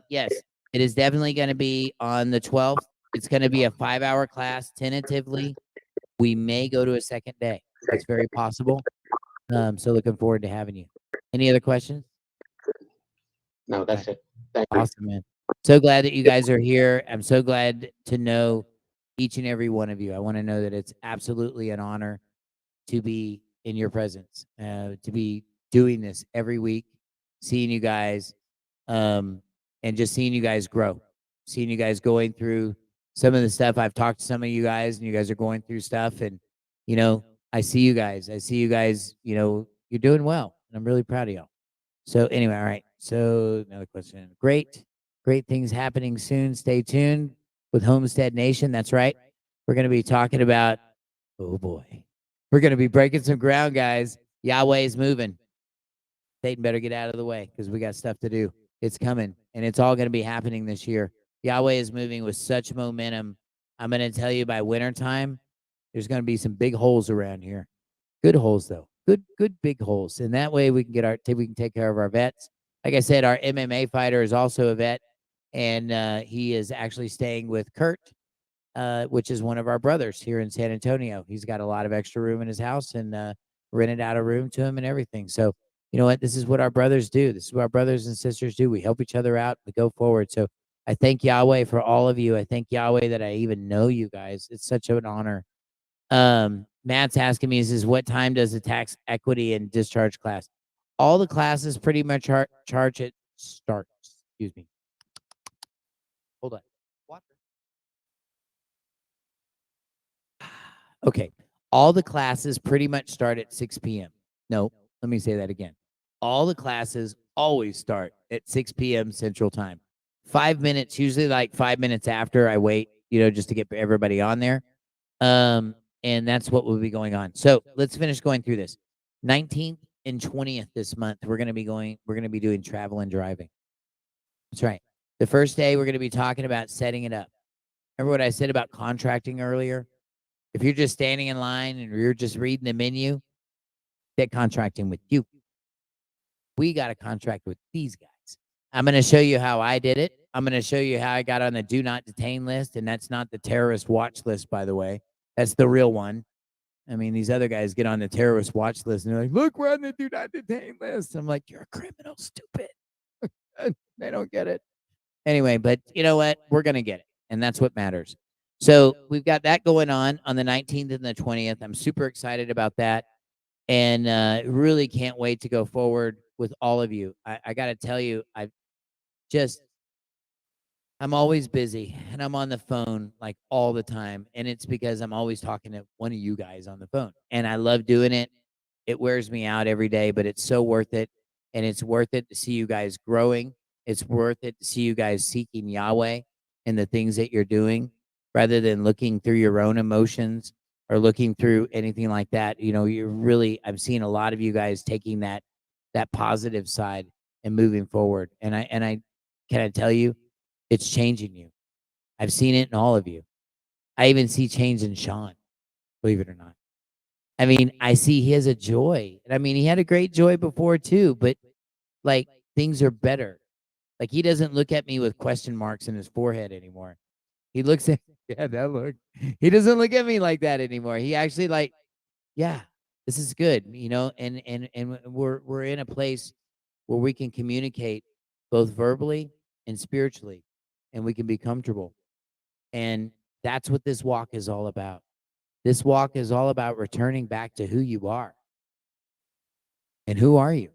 S1: yes, it is definitely going to be on the 12th. It's going to be a 5-hour class tentatively. We may go to a second day. It's very possible. So looking forward to having you. Any other questions?
S8: No, that's it. Thank you.
S1: Awesome, man. So glad that you guys are here. I'm so glad to know each and every one of you. I want to know that it's absolutely an honor to be in your presence, to be doing this every week, seeing you guys, and just seeing you guys grow, seeing you guys going through some of the stuff. I've talked to some of you guys, and you guys are going through stuff, and I see you guys. You're doing well, and I'm really proud of y'all. So anyway, all right. So another question. Great things happening soon. Stay tuned with Homestead Nation. That's right. We're going to be talking about, oh boy, we're going to be breaking some ground, guys. Yahweh is moving. Satan better get out of the way because we got stuff to do. It's coming, and it's all going to be happening this year. Yahweh is moving with such momentum. I'm going to tell you, by wintertime, there's going to be some big holes around here. Good holes, though. Good big holes. And that way we can take care of our vets. Like I said, our MMA fighter is also a vet, and he is actually staying with Kurt, which is one of our brothers here in San Antonio. He's got a lot of extra room in his house, and rented out a room to him and everything. So you know what? This is what our brothers do. This is what our brothers and sisters do. We help each other out. We go forward. So I thank Yahweh for all of you. I thank Yahweh that I even know you guys. It's such an honor. Matt's asking me, he says, what time does the tax equity and discharge class? All the classes pretty much charge at start. Excuse me. Hold on. Water. Okay. All the classes pretty much start at 6 p.m. No, let me say that again. All the classes always start at 6 p.m. Central Time. 5 minutes, usually like 5 minutes after I wait, just to get everybody on there. And that's what will be going on. So let's finish going through this. 19th and 20th this month, we're going to be doing travel and driving. That's right. The first day, we're going to be talking about setting it up. Remember what I said about contracting earlier? If you're just standing in line and you're just reading the menu, they're contracting with you. We got to contract with these guys. I'm going to show you how I did it. I'm going to show you how I got on the do not detain list. And that's not the terrorist watch list, by the way. That's the real one. I mean, these other guys get on the terrorist watch list and they're like, look, we're on the do not detain list. I'm like, you're a criminal, stupid. They don't get it. Anyway, but you know what? We're going to get it. And that's what matters. So we've got that going on the 19th and the 20th. I'm super excited about that. And really can't wait to go forward with all of you. I got to tell you, I'm always busy and I'm on the phone like all the time. And it's because I'm always talking to one of you guys on the phone. And I love doing it. It wears me out every day, but it's so worth it. And it's worth it to see you guys growing. It's worth it to see you guys seeking Yahweh and the things that you're doing rather than looking through your own emotions or looking through anything like that. I've seen a lot of you guys taking that positive side and moving forward. And I can I tell you, it's changing you. I've seen it in all of you. I even see change in Sean, believe it or not. I mean, I see he has a joy. And I mean, he had a great joy before too, but like things are better. Like he doesn't look at me with question marks in his forehead anymore. He looks at yeah, that look. He doesn't look at me like that anymore. He actually like, yeah, this is good, and we're in a place where we can communicate both verbally and spiritually, and we can be comfortable. And that's what this walk is all about. This walk is all about returning back to who you are. And who are you?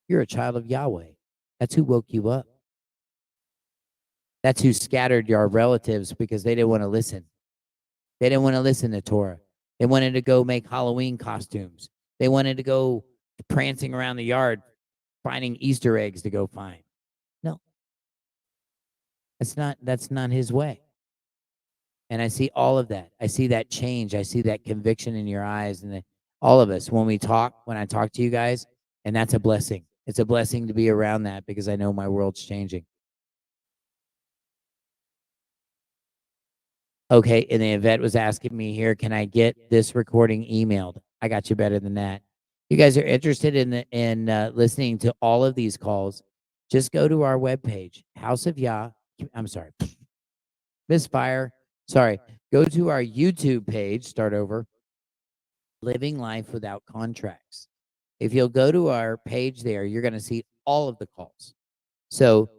S1: You're a child of Yahweh. That's who woke you up. That's who scattered your relatives because they didn't want to listen. They didn't want to listen to Torah. They wanted to go make Halloween costumes. They wanted to go prancing around the yard finding Easter eggs to go find. No. That's not his way. And I see all of that. I see that change. I see that conviction in your eyes and all of us when I talk to you guys, and that's a blessing. It's a blessing to be around that because I know my world's changing. Okay, and the Yvette was asking me here, can I get this recording emailed? I got you better than that. You guys are interested in listening to all of these calls, just go to our webpage, House of Yah. I'm sorry, misfire. Sorry, go to our YouTube page, start over, Living Life Without Contracts. If you'll go to our page there, you're going to see all of the calls. So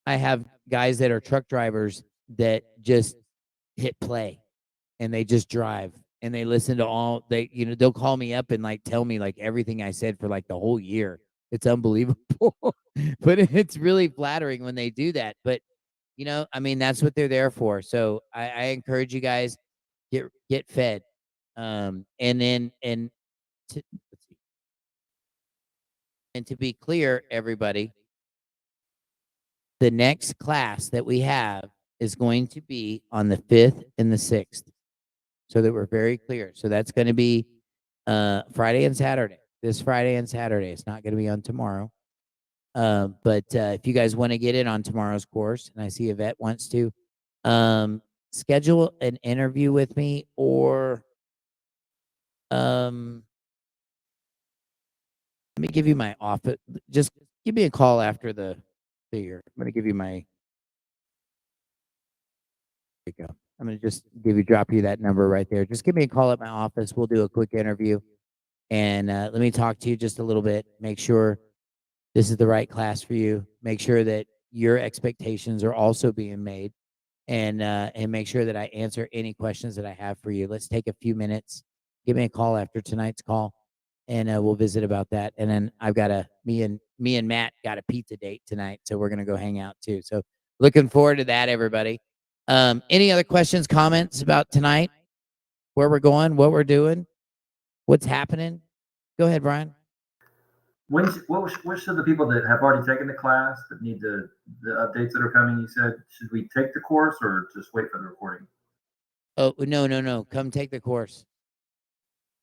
S1: I have guys that are truck drivers that just hit play and they just drive and they listen to they'll call me up and like tell me like everything I said for like the whole year. It's unbelievable. But it's really flattering when they do that. But I mean, that's what they're there for. So I encourage you guys, get fed. And then to be clear, everybody, the next class that we have is going to be on the 5th and the 6th, so that we're very clear. So that's going to be Friday and Saturday. This Friday and Saturday. It's not going to be on tomorrow. But if you guys want to get in on tomorrow's course, and I see Yvette wants to, schedule an interview with me or let me give you my office. Just give me a call after the year. I'm going to give you my. There you go. I'm going to just drop you that number right there. Just give me a call at my office. We'll do a quick interview. And let me talk to you just a little bit. Make sure this is the right class for you. Make sure that your expectations are also being made, and make sure that I answer any questions that I have for you. Let's take a few minutes. Give me a call after tonight's call, and we'll visit about that. And then I've got me and Matt got a pizza date tonight, so we're gonna go hang out too. So looking forward to that, everybody. Any other questions, comments about tonight? Where we're going, what we're doing, what's happening? Go ahead, Brian.
S9: What should the people that have already taken the class that need the updates that are coming? You said, should we take the course or just wait for the recording?
S1: Oh, no. Come take the course.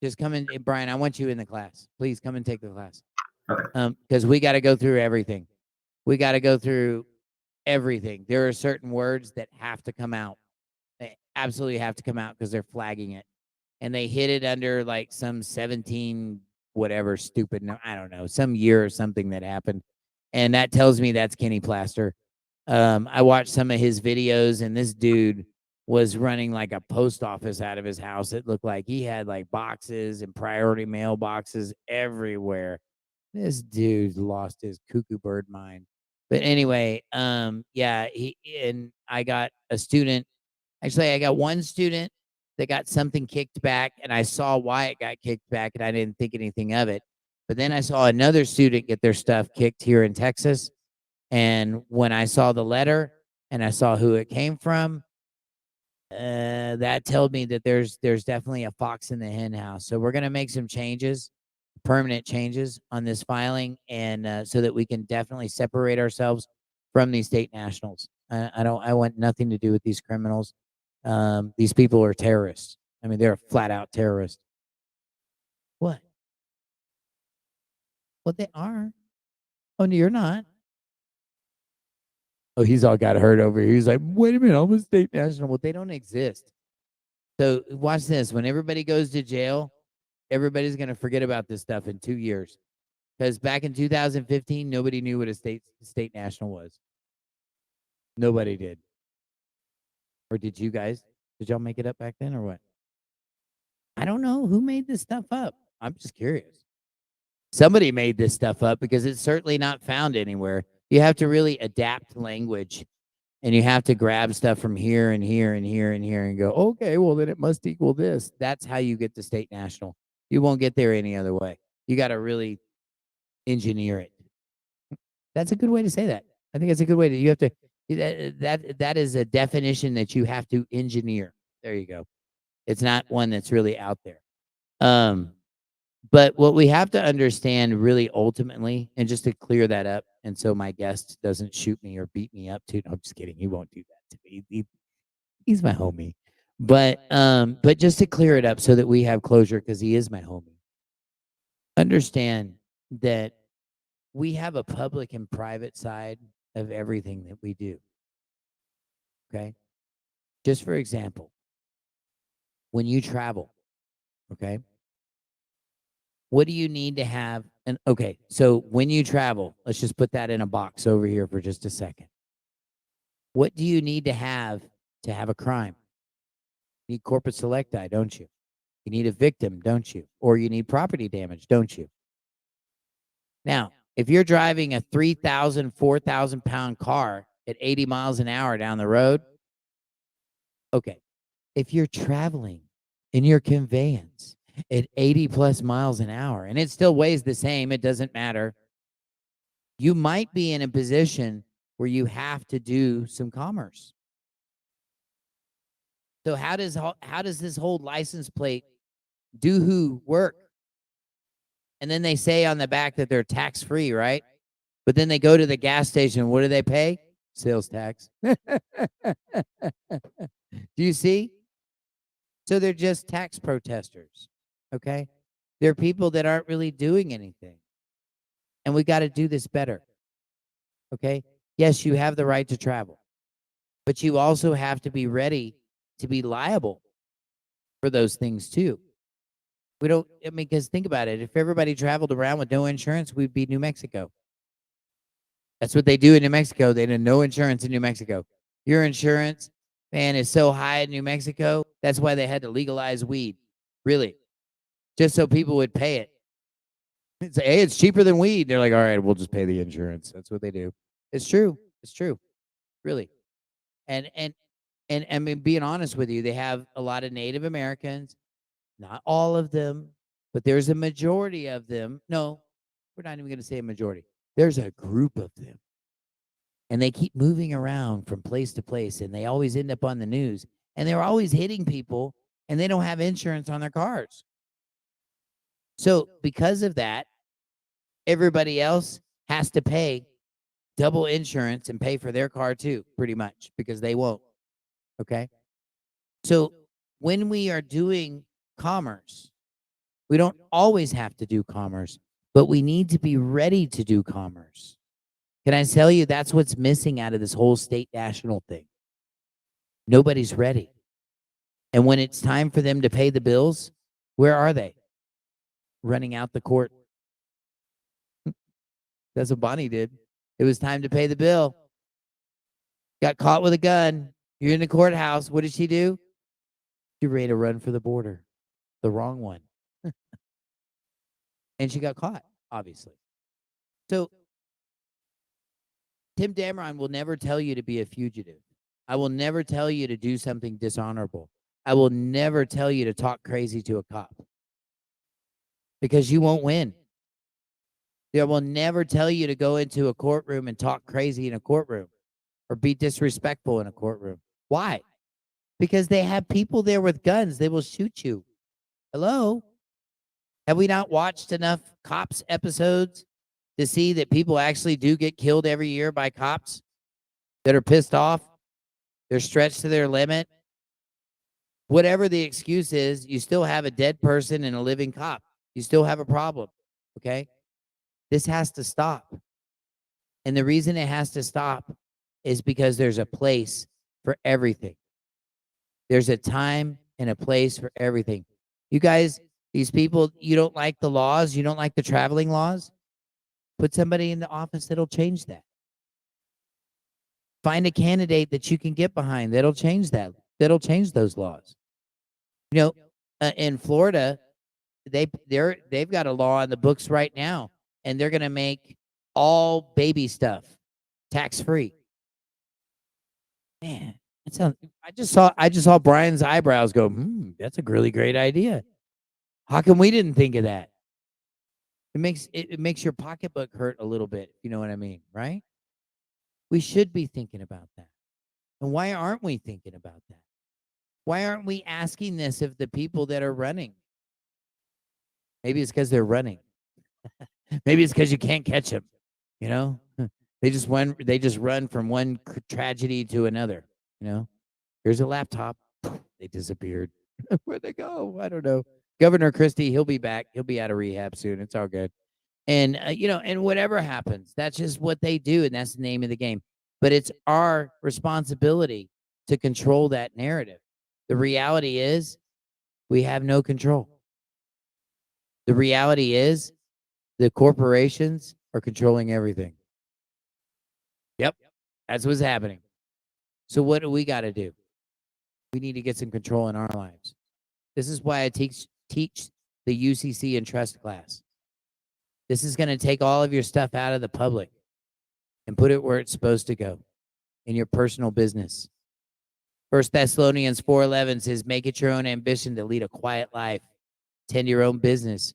S1: Just come in, Brian. I want you in the class. Please come and take the class.
S9: Okay.
S1: Because we got to go through everything. We got to go through everything. There are certain words that have to come out. They absolutely have to come out because they're flagging it. And they hit it under like some 17 whatever stupid, no, I don't know, some year or something that happened. And that tells me that's Kenny Plaster. I watched some of his videos, and this dude was running like a post office out of his house. It looked like he had like boxes and priority mail boxes everywhere. This dude lost his cuckoo bird mind. But anyway, yeah, and I got a student. Actually, I got one student that got something kicked back, and I saw why it got kicked back, and I didn't think anything of it. But then I saw another student get their stuff kicked here in Texas. And when I saw the letter and I saw who it came from, that told me that there's definitely a fox in the hen house. So we're gonna make some changes, permanent changes on this filing, and so that we can definitely separate ourselves from these state nationals. I want nothing to do with these criminals. These people are terrorists. I mean, they're flat out terrorists. What? Well, they are. Oh, no, you're not. Oh, he's all got hurt over here. He's like, wait a minute, I'm a state national. Well, they don't exist. So watch this. When everybody goes to jail, everybody's going to forget about this stuff in 2 years. Because back in 2015, nobody knew what a state national was. Nobody did. Or did you guys? Did y'all make it up back then or what? I don't know. Who made this stuff up? I'm just curious. Somebody made this stuff up because it's certainly not found anywhere. You have to really adapt language, and you have to grab stuff from here and here and here and here and go, okay, well, then it must equal this. That's how you get to state national. You won't get there any other way. You got to really engineer it. That's a good way to say that. I think it's a good way to, you have to, that is a definition that you have to engineer. There you go. It's not one that's really out there. But what we have to understand really ultimately, and just to clear that up, and so my guest doesn't shoot me or beat me up too. No, I'm just kidding. He won't do that to me. He's my homie. But just to clear it up so that we have closure, because he is my homie. Understand that we have a public and private side of everything that we do. Okay. Just for example, when you travel, okay, what do you need to have? And okay, so when you travel, let's just put that in a box over here for just a second. What do you need to have a crime? You need corpus selecti, don't you? You need a victim, don't you? Or you need property damage, don't you? Now, if you're driving a 3,000, 4,000 pound car at 80 miles an hour down the road, okay. If you're traveling in your conveyance at 80 plus miles an hour and it still weighs the same, it doesn't matter. You might be in a position where you have to do some commerce. So how does this whole license plate do who work? And then they say on the back that they're tax free, right? But then they go to the gas station. What do they pay? Sales tax. Do you see? So they're just tax protesters. Okay. They're people that aren't really doing anything. And we got to do this better. Okay. Yes, you have the right to travel, but you also have to be ready to be liable for those things too. We don't, I mean, because think about it. If everybody traveled around with no insurance, we'd be New Mexico. That's what they do in New Mexico. They had no insurance in New Mexico. Your insurance, man, is so high in New Mexico. That's why they had to legalize weed. Really. Just so people would pay it. Say, hey, it's cheaper than weed. They're like, all right, we'll just pay the insurance. That's what they do. It's true. It's true, really. And I mean, being honest with you, they have a lot of Native Americans, not all of them, but there's a majority of them. No, we're not even going to say a majority. There's a group of them. And they keep moving around from place to place, and they always end up on the news. And they're always hitting people, and they don't have insurance on their cars. So, because of that, everybody else has to pay double insurance and pay for their car too, pretty much, because they won't. Okay. So, when we are doing commerce, we don't always have to do commerce, but we need to be ready to do commerce. Can I tell you that's what's missing out of this whole state national thing? Nobody's ready. And when it's time for them to pay the bills, where are they? Running out the court. That's what Bonnie did. It was time to pay the bill. Got caught with a gun. You're in the courthouse. What did she do? She ready to run for the border. The wrong one. And she got caught, obviously. So Tim Dameron will never tell you to be a fugitive. I will never tell you to do something dishonorable. I will never tell you to talk crazy to a cop because you won't win. I will never tell you to go into a courtroom and talk crazy in a courtroom or be disrespectful in a courtroom. Why? Because they have people there with guns. They will shoot you. Hello? Have we not watched enough cops episodes to see that people actually do get killed every year by cops that are pissed off? They're stretched to their limit. Whatever the excuse is, you still have a dead person and a living cop. You still have a problem, okay? This has to stop. And the reason it has to stop is because there's a place for everything. There's a time and a place for everything. You guys, these people, you don't like the laws, you don't like the traveling laws, put somebody in the office that'll change that. Find a candidate that you can get behind that'll change that. That'll change those laws. You know, in Florida, they've got a law on the books right now, and they're going to make all baby stuff tax free. Man, that sounds. I just saw Brian's eyebrows go. That's a really great idea. How come we didn't think of that? It makes your pocketbook hurt a little bit. You know what I mean, right? We should be thinking about that. And why aren't we thinking about that? Why aren't we asking this of the people that are running? Maybe it's because they're running. Maybe it's because you can't catch them. You know, they just run from one tragedy to another. You know, here's a laptop. They disappeared. Where'd they go? I don't know. Governor Christie, he'll be back. He'll be out of rehab soon. It's all good. And you know, and whatever happens, that's just what they do, and that's the name of the game. But it's our responsibility to control that narrative. The reality is, we have no control. The reality is, the corporations are controlling everything. Yep, that's what's happening. So what do we got to do? We need to get some control in our lives. This is why I teach the UCC and trust class. This is going to take all of your stuff out of the public and put it where it's supposed to go, in your personal business. 1 Thessalonians 4:11 says, make it your own ambition to lead a quiet life, tend your own business,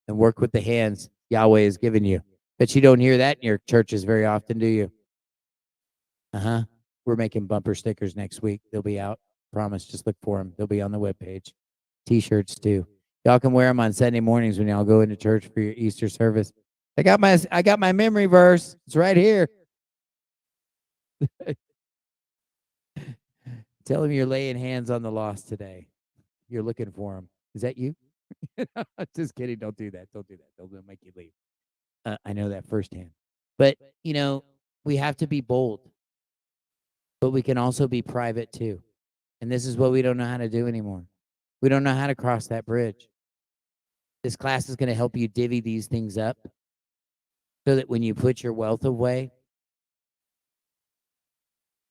S1: and work with the hands Yahweh has given you. But you don't hear that in your churches very often, do you? We're making bumper stickers next week. They'll be out. Promise. Just look for them. They'll be on the webpage. T-shirts too. Y'all can wear them on Sunday mornings when y'all go into church for your Easter service. I got my memory verse. It's right here. Tell them you're laying hands on the lost today. You're looking for them. Is that you? Just kidding. Don't do that. Don't do that. They'll make you leave. I know that firsthand. But, you know, we have to be bold. But we can also be private too. And this is what we don't know how to do anymore. We don't know how to cross that bridge. This class is going to help you divvy these things up so that when you put your wealth away.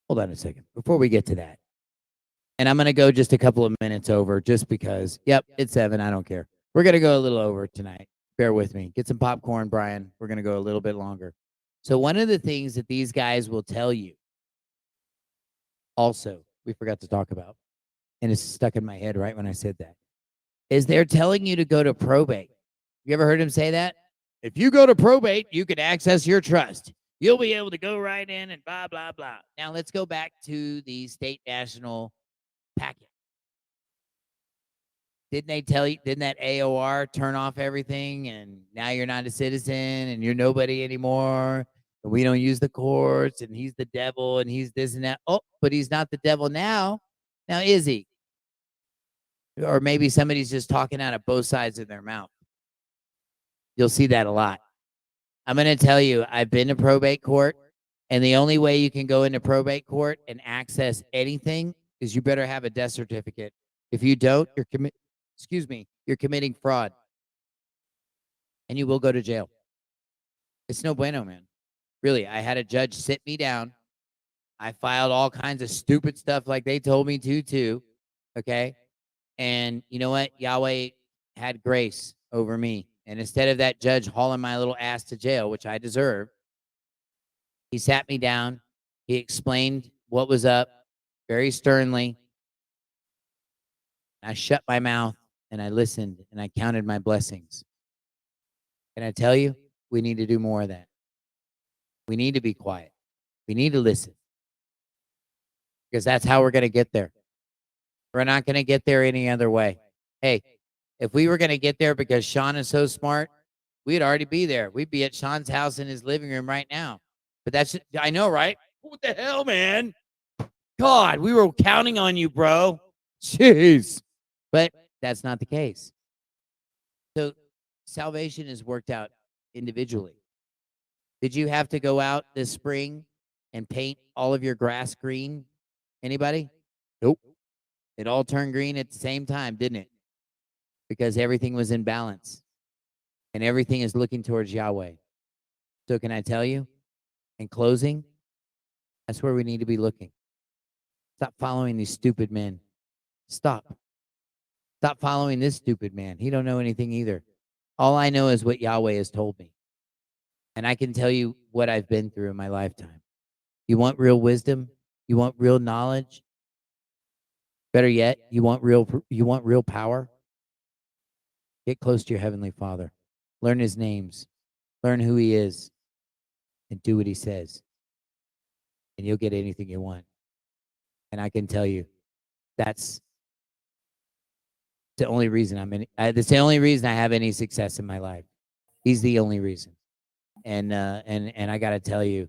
S1: Hold on a second. Before we get to that. And I'm going to go just a couple of minutes over just because. Yep, it's 7. I don't care. We're going to go a little over tonight. Bear with me. Get some popcorn, Brian. We're going to go a little bit longer. So one of the things that these guys will tell you also, we forgot to talk about, and it's stuck in my head right when I said that, is they're telling you to go to probate. You ever heard him say that? If you go to probate, you can access your trust. You'll be able to go right in and blah, blah, blah. Now let's go back to the state national packet. Didn't they tell you, didn't that AOR turn off everything and now you're not a citizen and you're nobody anymore? And we don't use the courts and he's the devil and he's this and that. Oh, but he's not the devil now. Now is he? Or maybe somebody's just talking out of both sides of their mouth. You'll see that a lot. I'm going to tell you, I've been to probate court, and the only way you can go into probate court and access anything is you better have a death certificate. If you don't, you're committing fraud, and you will go to jail. It's no bueno, man. Really, I had a judge sit me down. I filed all kinds of stupid stuff like they told me to, too. Okay. And you know what? Yahweh had grace over me. And instead of that judge hauling my little ass to jail, which I deserve, he sat me down. He explained what was up very sternly. I shut my mouth and I listened and I counted my blessings. Can I tell you, we need to do more of that. We need to be quiet. We need to listen. Because that's how we're going to get there. We're not going to get there any other way. Hey, if we were going to get there because Sean is so smart, we'd already be there. We'd be at Sean's house in his living room right now. But that's, I know, right? What the hell, man? God, we were counting on you, bro. Jeez. But that's not the case. So salvation is worked out individually. Did you have to go out this spring and paint all of your grass green? Anybody? Nope. It all turned green at the same time, didn't it? Because everything was in balance and everything is looking towards Yahweh. So can I tell you, in closing, that's where we need to be looking. Stop following these stupid men. Stop. Stop following this stupid man. He don't know anything either. All I know is what Yahweh has told me. And I can tell you what I've been through in my lifetime. You want real wisdom? You want real knowledge? Better yet, you want real power? Get close to your Heavenly Father. Learn his names. Learn who he is. And do what he says. And you'll get anything you want. And I can tell you, that's the only reason that's the only reason I have any success in my life. He's the only reason. And I got to tell you,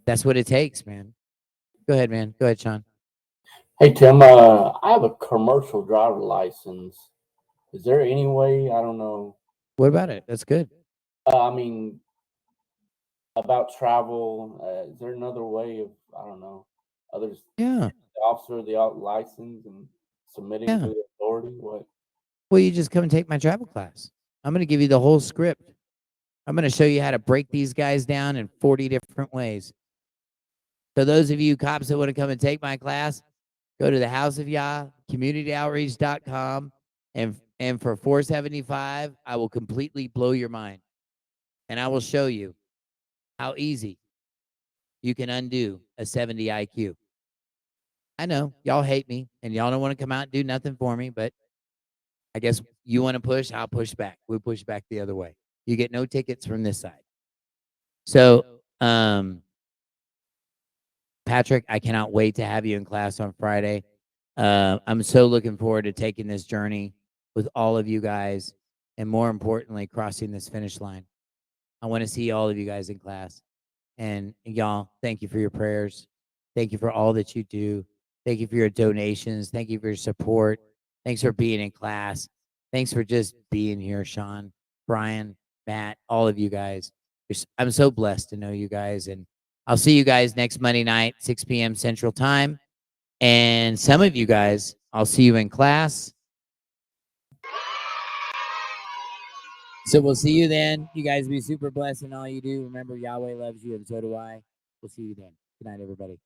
S1: that's what it takes, man. Go ahead, man. Go ahead, Sean.
S2: Hey Tim, I have a commercial driver license. Is there any way, I don't know,
S1: What about it? That's good.
S2: I mean, about travel, is there another way of, I don't know, others,
S1: Yeah.
S2: the officer of the license and submitting
S1: Yeah.
S2: to the authority? What?
S1: Well, you just come and take my travel class. I'm going to give you the whole script. I'm going to show you how to break these guys down in 40 different ways. So those of you cops that want to come and take my class, go to the House of Yah, communityoutreach.com, and for $475, I will completely blow your mind. And I will show you how easy you can undo a 70 IQ. I know y'all hate me and y'all don't want to come out and do nothing for me, but I guess you want to push, I'll push back. We'll push back the other way. You get no tickets from this side. So, Patrick, I cannot wait to have you in class on Friday. I'm so looking forward to taking this journey with all of you guys and more importantly, crossing this finish line. I want to see all of you guys in class. And y'all, thank you for your prayers. Thank you for all that you do. Thank you for your donations. Thank you for your support. Thanks for being in class. Thanks for just being here, Sean, Brian, Matt, all of you guys. I'm so blessed to know you guys. And I'll see you guys next Monday night, 6 p.m. Central Time. And some of you guys, I'll see you in class. So we'll see you then. You guys be super blessed in all you do. Remember, Yahweh loves you, and so do I. We'll see you then. Good night, everybody.